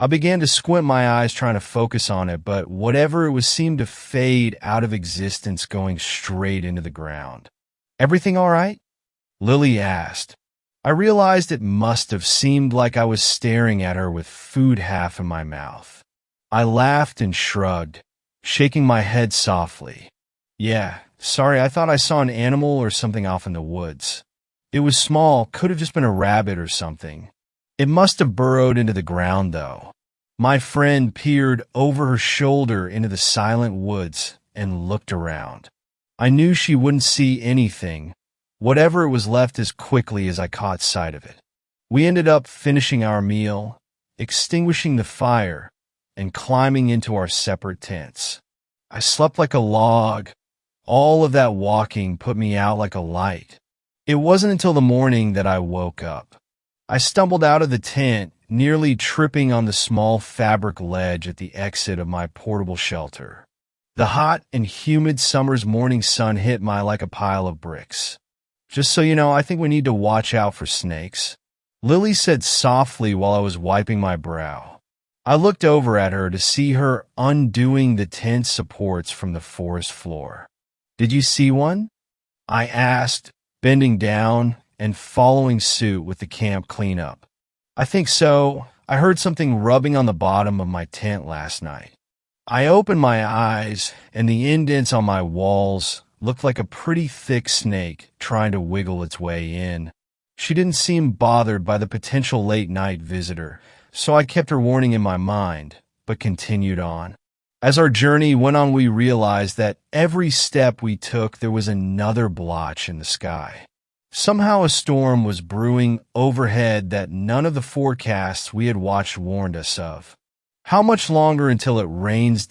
I began to squint my eyes trying to focus on it, but whatever it was seemed to fade out of existence, going straight into the ground. Everything all right? Lily asked. I realized it must have seemed like I was staring at her with food half in my mouth. I laughed and shrugged, shaking my head softly. Yeah, sorry, I thought I saw an animal or something off in the woods. It was small, could have just been a rabbit or something. It must have burrowed into the ground, though. My friend peered over her shoulder into the silent woods and looked around. I knew she wouldn't see anything, whatever it was, left as quickly as I caught sight of it. We ended up finishing our meal, extinguishing the fire, and climbing into our separate tents. I slept like a log. All of that walking put me out like a light. It wasn't until the morning that I woke up. I stumbled out of the tent, nearly tripping on the small fabric ledge at the exit of my portable shelter. The hot and humid summer's morning sun hit me like a pile of bricks. Just so you know, I think we need to watch out for snakes, Lily said softly while I was wiping my brow. I looked over at her to see her undoing the tent supports from the forest floor. Did you see one? I asked, bending down and following suit with the camp cleanup. I think so. I heard something rubbing on the bottom of my tent last night. I opened my eyes, and the indents on my walls looked like a pretty thick snake trying to wiggle its way in. She didn't seem bothered by the potential late-night visitor, so I kept her warning in my mind, but continued on. As our journey went on, we realized that every step we took, there was another blotch in the sky. Somehow a storm was brewing overhead that none of the forecasts we had watched warned us of. How much longer until it rains?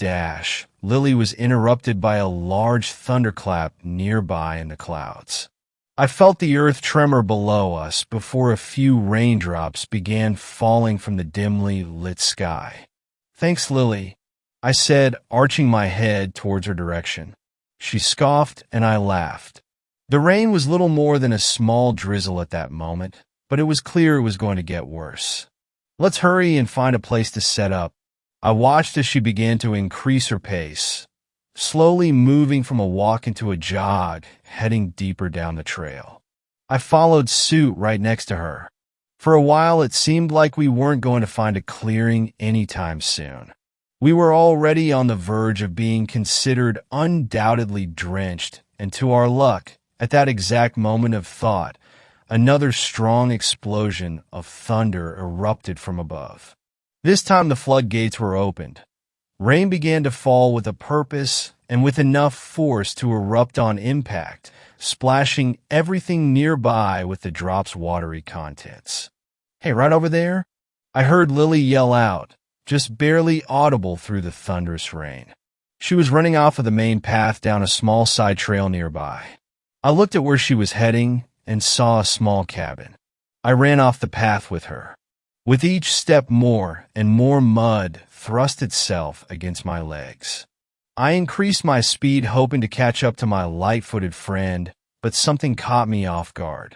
Lily was interrupted by a large thunderclap nearby in the clouds. I felt the earth tremor below us before a few raindrops began falling from the dimly lit sky. Thanks, Lily, I said, arching my head towards her direction. She scoffed and I laughed. The rain was little more than a small drizzle at that moment, but it was clear it was going to get worse. Let's hurry and find a place to set up. I watched as she began to increase her pace, slowly moving from a walk into a jog, heading deeper down the trail. I followed suit right next to her. For a while, it seemed like we weren't going to find a clearing anytime soon. We were already on the verge of being considered undoubtedly drenched, and to our luck, at that exact moment of thought, another strong explosion of thunder erupted from above. This time the floodgates were opened. Rain began to fall with a purpose and with enough force to erupt on impact, splashing everything nearby with the drop's watery contents. "Hey, right over there?" I heard Lily yell out, just barely audible through the thunderous rain. She was running off of the main path down a small side trail nearby. I looked at where she was heading and saw a small cabin. I ran off the path with her. With each step more and more mud thrust itself against my legs. I increased my speed hoping to catch up to my light-footed friend, but something caught me off guard.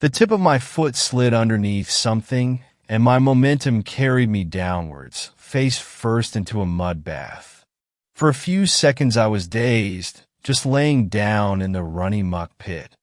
The tip of my foot slid underneath something, and my momentum carried me downwards, face first into a mud bath. For a few seconds I was dazed, just laying down in the runny muck pit.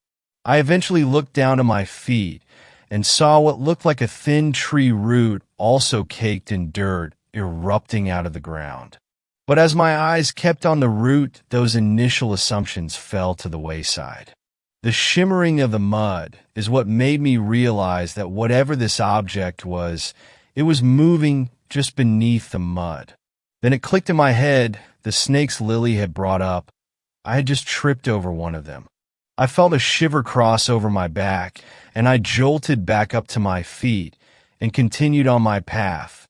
I eventually looked down to my feet and saw what looked like a thin tree root also caked in dirt erupting out of the ground. But as my eyes kept on the root, those initial assumptions fell to the wayside. The shimmering of the mud is what made me realize that whatever this object was, it was moving just beneath the mud. Then it clicked in my head, the snakes Lily had brought up. I had just tripped over one of them. I felt a shiver cross over my back, and I jolted back up to my feet and continued on my path,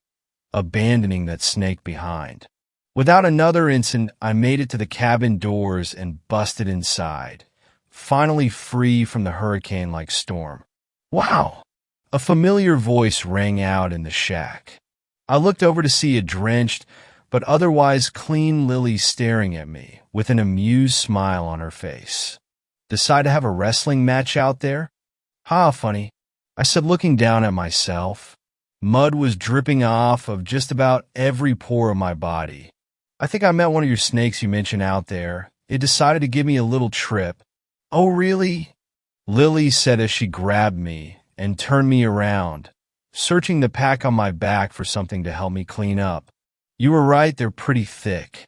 abandoning that snake behind. Without another instant, I made it to the cabin doors and busted inside, finally free from the hurricane-like storm. "Wow!" A familiar voice rang out in the shack. I looked over to see a drenched, but otherwise clean Lily staring at me, with an amused smile on her face. "Decide to have a wrestling match out there?" "Ha, funny," I said, looking down at myself. Mud was dripping off of just about every pore of my body. "I think I met one of your snakes you mentioned out there. It decided to give me a little trip." "Oh, really?" Lily said as she grabbed me and turned me around, searching the pack on my back for something to help me clean up. "You were right, they're pretty thick.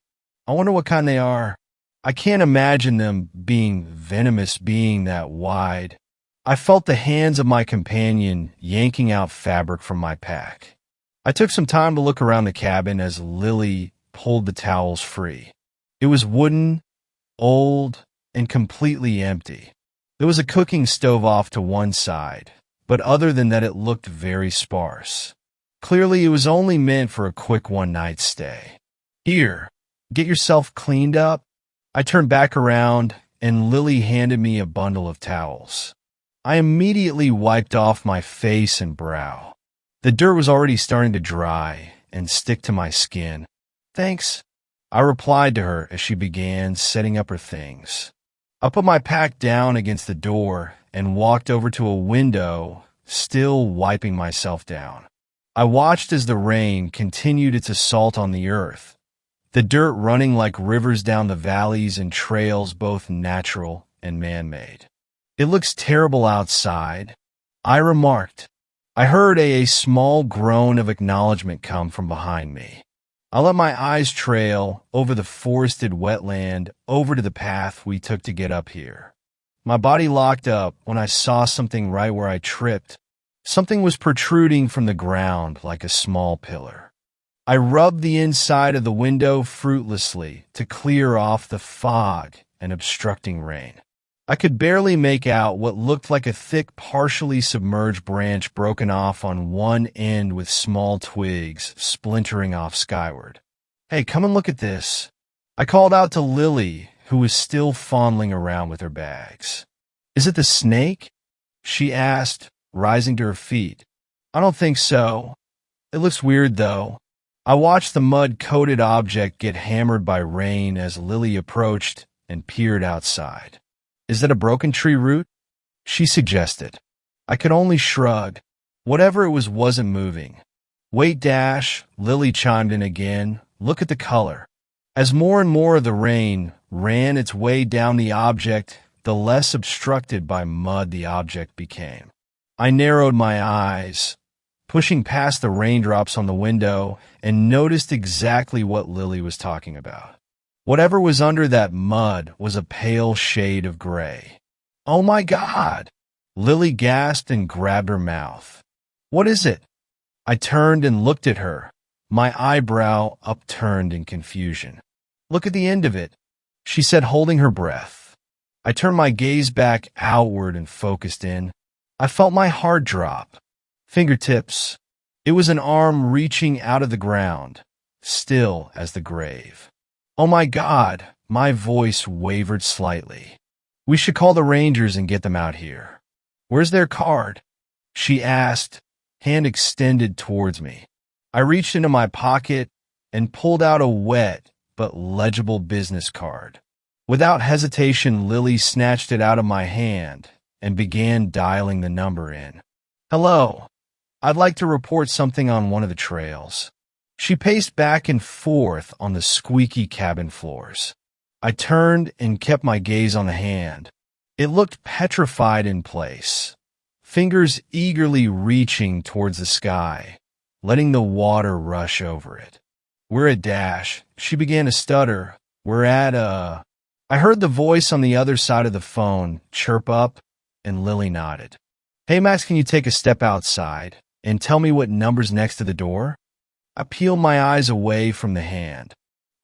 I wonder what kind they are. I can't imagine them being venomous being that wide." I felt the hands of my companion yanking out fabric from my pack. I took some time to look around the cabin as Lily pulled the towels free. It was wooden, old, and completely empty. There was a cooking stove off to one side, but other than that it looked very sparse. Clearly it was only meant for a quick one-night stay. "Here, get yourself cleaned up." I turned back around, and Lily handed me a bundle of towels. I immediately wiped off my face and brow. The dirt was already starting to dry and stick to my skin. "Thanks," I replied to her as she began setting up her things. I put my pack down against the door and walked over to a window, still wiping myself down. I watched as the rain continued its assault on the earth, the dirt running like rivers down the valleys and trails, both natural and man-made. "It looks terrible outside," I remarked. I heard a small groan of acknowledgement come from behind me. I let my eyes trail over the forested wetland over to the path we took to get up here. My body locked up when I saw something right where I tripped. Something was protruding from the ground like a small pillar. I rubbed the inside of the window fruitlessly to clear off the fog and obstructing rain. I could barely make out what looked like a thick, partially submerged branch broken off on one end with small twigs splintering off skyward. "Hey, come and look at this." I called out to Lily, who was still fondling around with her bags. "Is it the snake?" she asked, rising to her feet. "I don't think so. It looks weird, though." I watched the mud-coated object get hammered by rain as Lily approached and peered outside. Is that a broken tree root? She suggested. I could only shrug. Whatever it was wasn't moving. Wait, Dash, Lily chimed in again. Look at the color. As more and more of the rain ran its way down the object, the less obstructed by mud the object became. I narrowed my eyes, pushing past the raindrops on the window, and noticed exactly what Lily was talking about. Whatever was under that mud was a pale shade of gray. Oh my God! Lily gasped and grabbed her mouth. What is it? I turned and looked at her, my eyebrow upturned in confusion. Look at the end of it, she said, holding her breath. I turned my gaze back outward and focused in. I felt my heart drop. Fingertips. It was an arm reaching out of the ground, still as the grave. Oh my God, my voice wavered slightly. We should call the Rangers and get them out here. Where's their card? She asked, hand extended towards me. I reached into my pocket and pulled out a wet but legible business card. Without hesitation, Lily snatched it out of my hand and began dialing the number in. Hello, I'd like to report something on one of the trails. She paced back and forth on the squeaky cabin floors. I turned and kept my gaze on the hand. It looked petrified in place, fingers eagerly reaching towards the sky, letting the water rush over it. We're at Dash. She began to stutter. We're at, I heard the voice on the other side of the phone chirp up, and Lily nodded. Hey, Max, can you take a step outside and tell me what number's next to the door? I peeled my eyes away from the hand.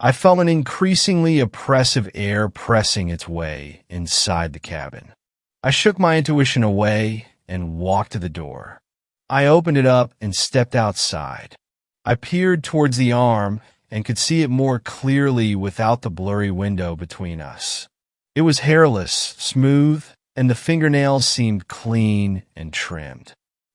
I felt an increasingly oppressive air pressing its way inside the cabin. I shook my intuition away and walked to the door. I opened it up and stepped outside. I peered towards the arm and could see it more clearly without the blurry window between us. It was hairless, smooth, and the fingernails seemed clean and trimmed.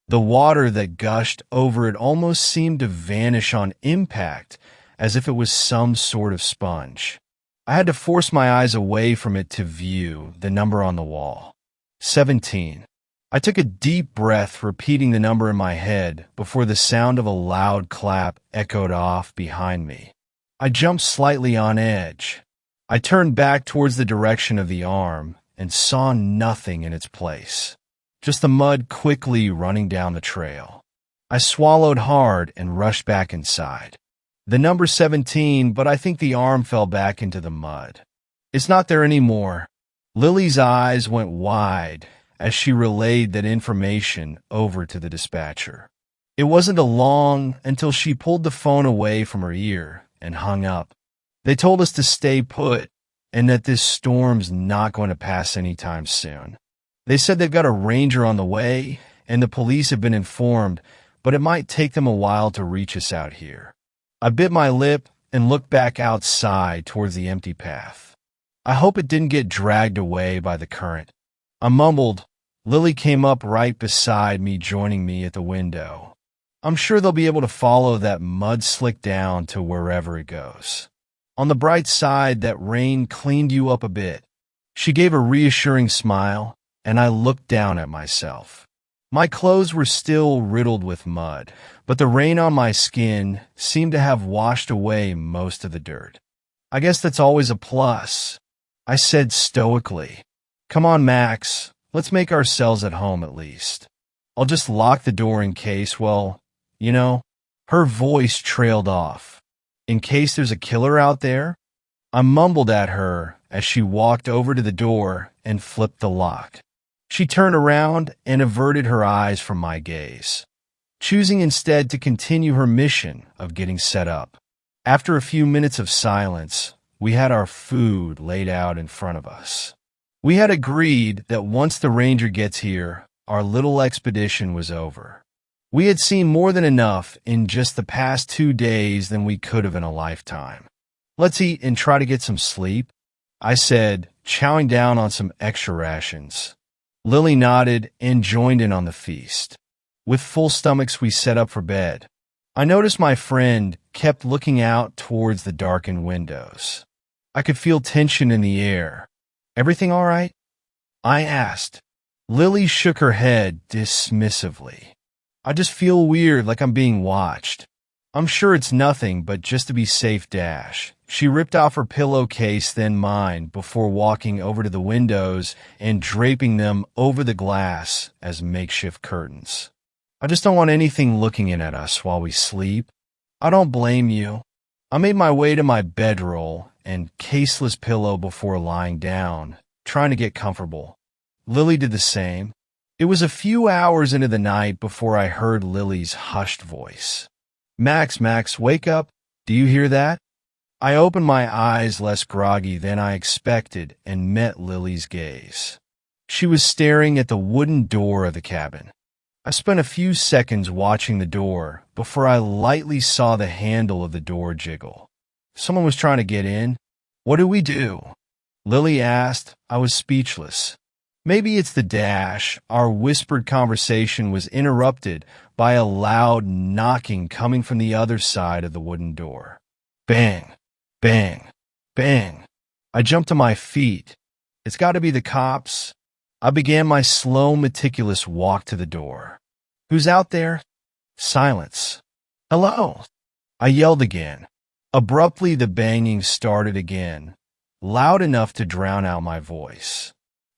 The water that gushed over it almost seemed to vanish on impact, as if it was some sort of sponge. I had to force my eyes away from it to view the number on the wall. 17. I took a deep breath, repeating the number in my head before the sound of a loud clap echoed off behind me. I jumped slightly on edge. I turned back towards the direction of the arm and saw nothing in its place, just the mud quickly running down the trail. I swallowed hard and rushed back inside. The number 17, but I think the arm fell back into the mud. It's not there anymore. Lily's eyes went wide as she relayed that information over to the dispatcher. It wasn't long until she pulled the phone away from her ear and hung up. They told us to stay put and that this storm's not going to pass anytime soon. They said they've got a ranger on the way and the police have been informed, but it might take them a while to reach us out here. I bit my lip and looked back outside towards the empty path. I hope it didn't get dragged away by the current. I mumbled. Lily came up right beside me, joining me at the window. I'm sure they'll be able to follow that mud slick down to wherever it goes. On the bright side, that rain cleaned you up a bit. She gave a reassuring smile, and I looked down at myself. My clothes were still riddled with mud, but the rain on my skin seemed to have washed away most of the dirt. I guess that's always a plus, I said stoically. Come on, Max, let's make ourselves at home at least. I'll just lock the door in case, well, you know. Her voice trailed off. In case there's a killer out there? I mumbled at her as she walked over to the door and flipped the lock. She turned around and averted her eyes from my gaze, choosing instead to continue her mission of getting set up. After a few minutes of silence, we had our food laid out in front of us. We had agreed that once the ranger gets here, our little expedition was over. We had seen more than enough in just the past 2 days than we could have in a lifetime. Let's eat and try to get some sleep, I said, chowing down on some extra rations. Lily nodded and joined in on the feast. With full stomachs, we set up for bed. I noticed my friend kept looking out towards the darkened windows. I could feel tension in the air. Everything all right? I asked. Lily shook her head dismissively. I just feel weird, like I'm being watched. I'm sure it's nothing, but just to be safe, dash. She ripped off her pillowcase, then mine, before walking over to the windows and draping them over the glass as makeshift curtains. I just don't want anything looking in at us while we sleep. I don't blame you. I made my way to my bedroll and caseless pillow before lying down, trying to get comfortable. Lily did the same. It was a few hours into the night before I heard Lily's hushed voice. Max, wake up. Do you hear that? I opened my eyes less groggy than I expected and met Lily's gaze. She was staring at the wooden door of the cabin. I spent a few seconds watching the door before I lightly saw the handle of the door jiggle. Someone was trying to get in. What do we do? Lily asked. I was speechless. Maybe it's the dash. Our whispered conversation was interrupted by a loud knocking coming from the other side of the wooden door. Bang, bang, bang. I jumped to my feet. It's got to be the cops. I began my slow, meticulous walk to the door. Who's out there? Silence. Hello? I yelled again. Abruptly, the banging started again, loud enough to drown out my voice.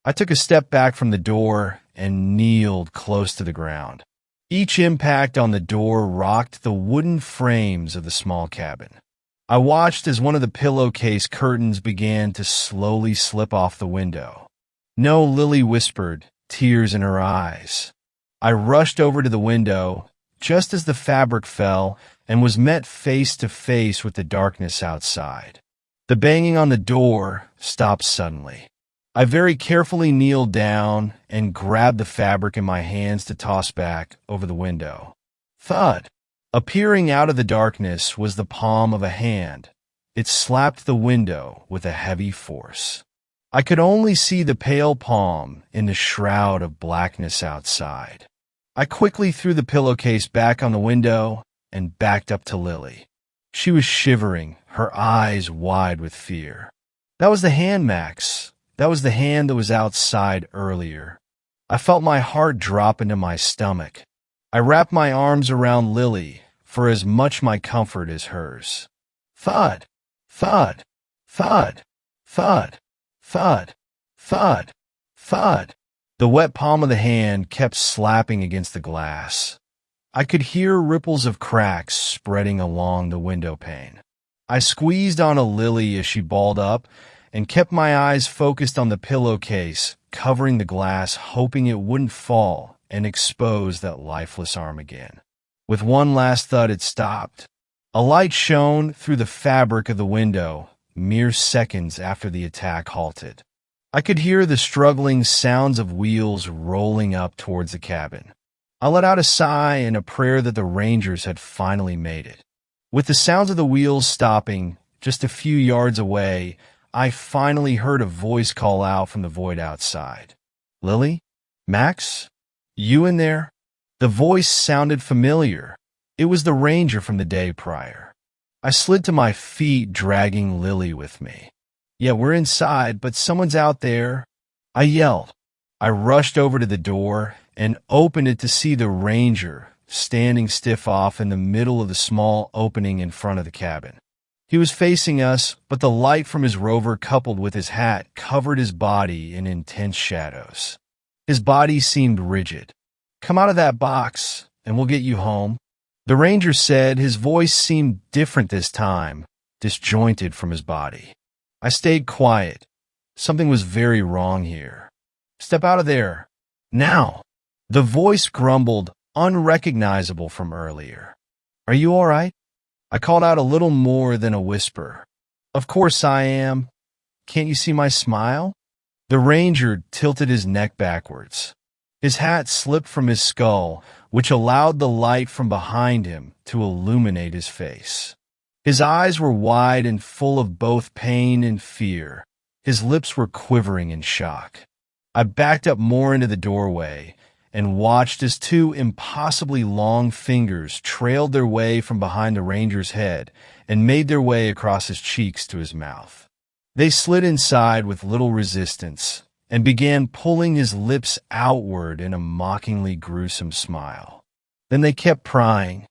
I took a step back from the door and kneeled close to the ground. Each impact on the door rocked the wooden frames of the small cabin. I watched as one of the pillowcase curtains began to slowly slip off the window. No, Lily whispered, tears in her eyes. I rushed over to the window just as the fabric fell and was met face to face with the darkness outside. The banging on the door stopped suddenly. I very carefully kneeled down and grabbed the fabric in my hands to toss back over the window. Thud! Appearing out of the darkness was the palm of a hand. It slapped the window with a heavy force. I could only see the pale palm in the shroud of blackness outside. I quickly threw the pillowcase back on the window and backed up to Lily. She was shivering, her eyes wide with fear. That was the hand, Max. That was the hand that was outside earlier. I felt my heart drop into my stomach. I wrapped my arms around Lily for as much my comfort as hers. Thud, thud, thud, thud, thud, thud, thud. The wet palm of the hand kept slapping against the glass. I could hear ripples of cracks spreading along the window pane. I squeezed onto Lily as she balled up and kept my eyes focused on the pillowcase, covering the glass, hoping it wouldn't fall and expose that lifeless arm again. With one last thud, it stopped. A light shone through the fabric of the window, mere seconds after the attack halted. I could hear the struggling sounds of wheels rolling up towards the cabin. I let out a sigh and a prayer that the Rangers had finally made it. With the sounds of the wheels stopping just a few yards away, I finally heard a voice call out from the void outside. Lily? Max? You in there? The voice sounded familiar. It was the Ranger from the day prior. I slid to my feet, dragging Lily with me. Yeah, we're inside, but someone's out there. I yelled. I rushed over to the door and opened it to see the Ranger standing stiff off in the middle of the small opening in front of the cabin. He was facing us, but the light from his rover coupled with his hat covered his body in intense shadows. His body seemed rigid. Come out of that box, and we'll get you home. The Ranger said. His voice seemed different this time, disjointed from his body. I stayed quiet. Something was very wrong here. Step out of there. Now. The voice grumbled, unrecognizable from earlier. Are you all right? I called out a little more than a whisper. Of course I am. Can't you see my smile? The Ranger tilted his neck backwards. His hat slipped from his skull, which allowed the light from behind him to illuminate his face. His eyes were wide and full of both pain and fear. His lips were quivering in shock. I backed up more into the doorway and watched as two impossibly long fingers trailed their way from behind the Ranger's head and made their way across his cheeks to his mouth. They slid inside with little resistance, and began pulling his lips outward in a mockingly gruesome smile. Then they kept prying.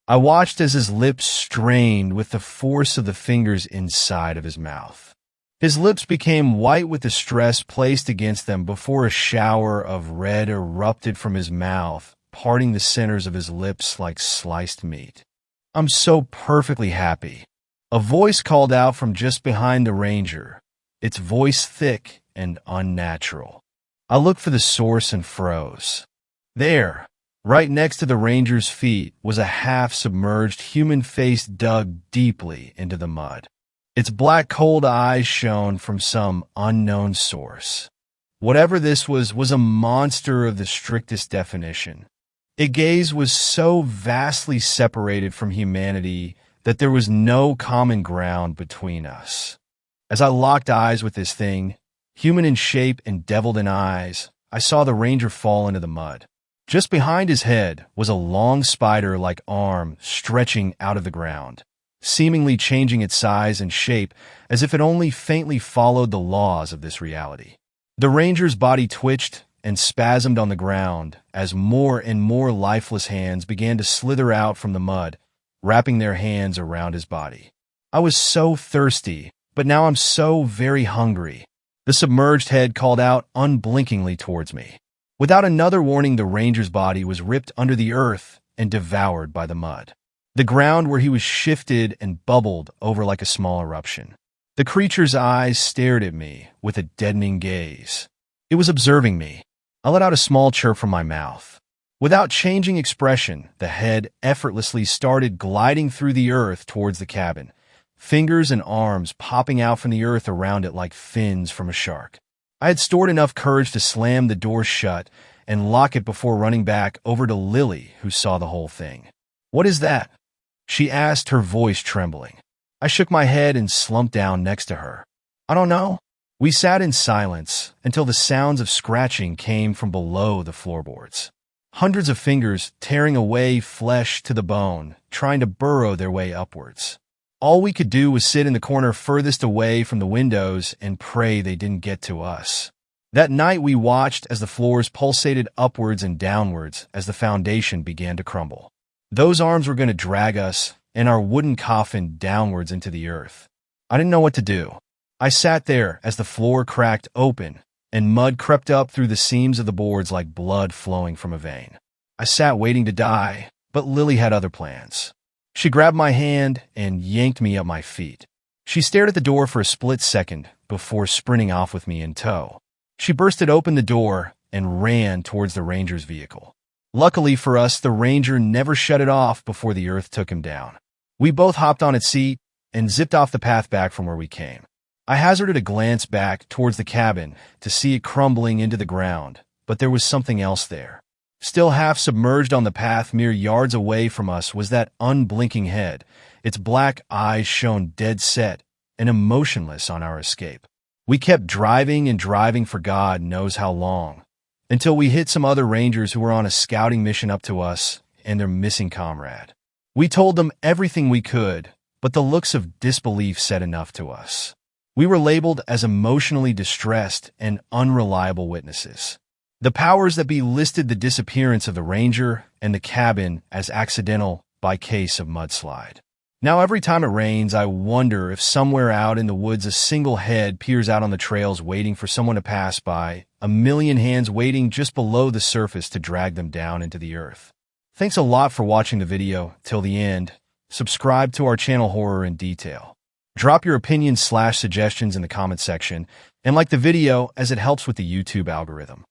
I watched as his lips strained with the force of the fingers inside of his mouth. His lips became white with the stress placed against them before a shower of red erupted from his mouth, parting the centers of his lips like sliced meat. "I'm so perfectly happy." A voice called out from just behind the ranger, its voice thick and unnatural. I looked for the source and froze. There, right next to the ranger's feet, was a half-submerged human face dug deeply into the mud. Its black cold eyes shone from some unknown source. Whatever this was a monster of the strictest definition. Its gaze was so vastly separated from humanity that there was no common ground between us. As I locked eyes with this thing, human in shape and deviled in eyes, I saw the ranger fall into the mud. Just behind his head was a long spider-like arm stretching out of the ground, seemingly changing its size and shape as if it only faintly followed the laws of this reality. The ranger's body twitched and spasmed on the ground as more and more lifeless hands began to slither out from the mud, wrapping their hands around his body. I was so thirsty, but now I'm so very hungry. The submerged head called out unblinkingly towards me. Without another warning, the ranger's body was ripped under the earth and devoured by the mud. The ground where he was shifted and bubbled over like a small eruption. The creature's eyes stared at me with a deadening gaze. It was observing me. I let out a small chirp from my mouth. Without changing expression, the head effortlessly started gliding through the earth towards the cabin, fingers and arms popping out from the earth around it like fins from a shark. I had stored enough courage to slam the door shut and lock it before running back over to Lily, who saw the whole thing. "What is that?" she asked, her voice trembling. I shook my head and slumped down next to her. "I don't know." We sat in silence until the sounds of scratching came from below the floorboards. Hundreds of fingers tearing away flesh to the bone, trying to burrow their way upwards. All we could do was sit in the corner furthest away from the windows and pray they didn't get to us. That night we watched as the floors pulsated upwards and downwards as the foundation began to crumble. Those arms were going to drag us and our wooden coffin downwards into the earth. I didn't know what to do. I sat there as the floor cracked open and mud crept up through the seams of the boards like blood flowing from a vein. I sat waiting to die, but Lily had other plans. She grabbed my hand and yanked me up my feet. She stared at the door for a split second before sprinting off with me in tow. She bursted open the door and ran towards the ranger's vehicle. Luckily for us, the ranger never shut it off before the earth took him down. We both hopped on its seat and zipped off the path back from where we came. I hazarded a glance back towards the cabin to see it crumbling into the ground, but there was something else there. Still half submerged on the path mere yards away from us was that unblinking head. Its black eyes shone dead set and emotionless on our escape. We kept driving and driving for God knows how long, until we hit some other rangers who were on a scouting mission up to us and their missing comrade. We told them everything we could, but the looks of disbelief said enough to us. We were labeled as emotionally distressed and unreliable witnesses. The powers that be listed the disappearance of the ranger and the cabin as accidental by case of mudslide. Now every time it rains, I wonder if somewhere out in the woods a single head peers out on the trails waiting for someone to pass by, a million hands waiting just below the surface to drag them down into the earth. Thanks a lot for watching the video till the end. Subscribe to our channel Horror in Detail. Drop your opinions/suggestions in the comment section and like the video as it helps with the YouTube algorithm.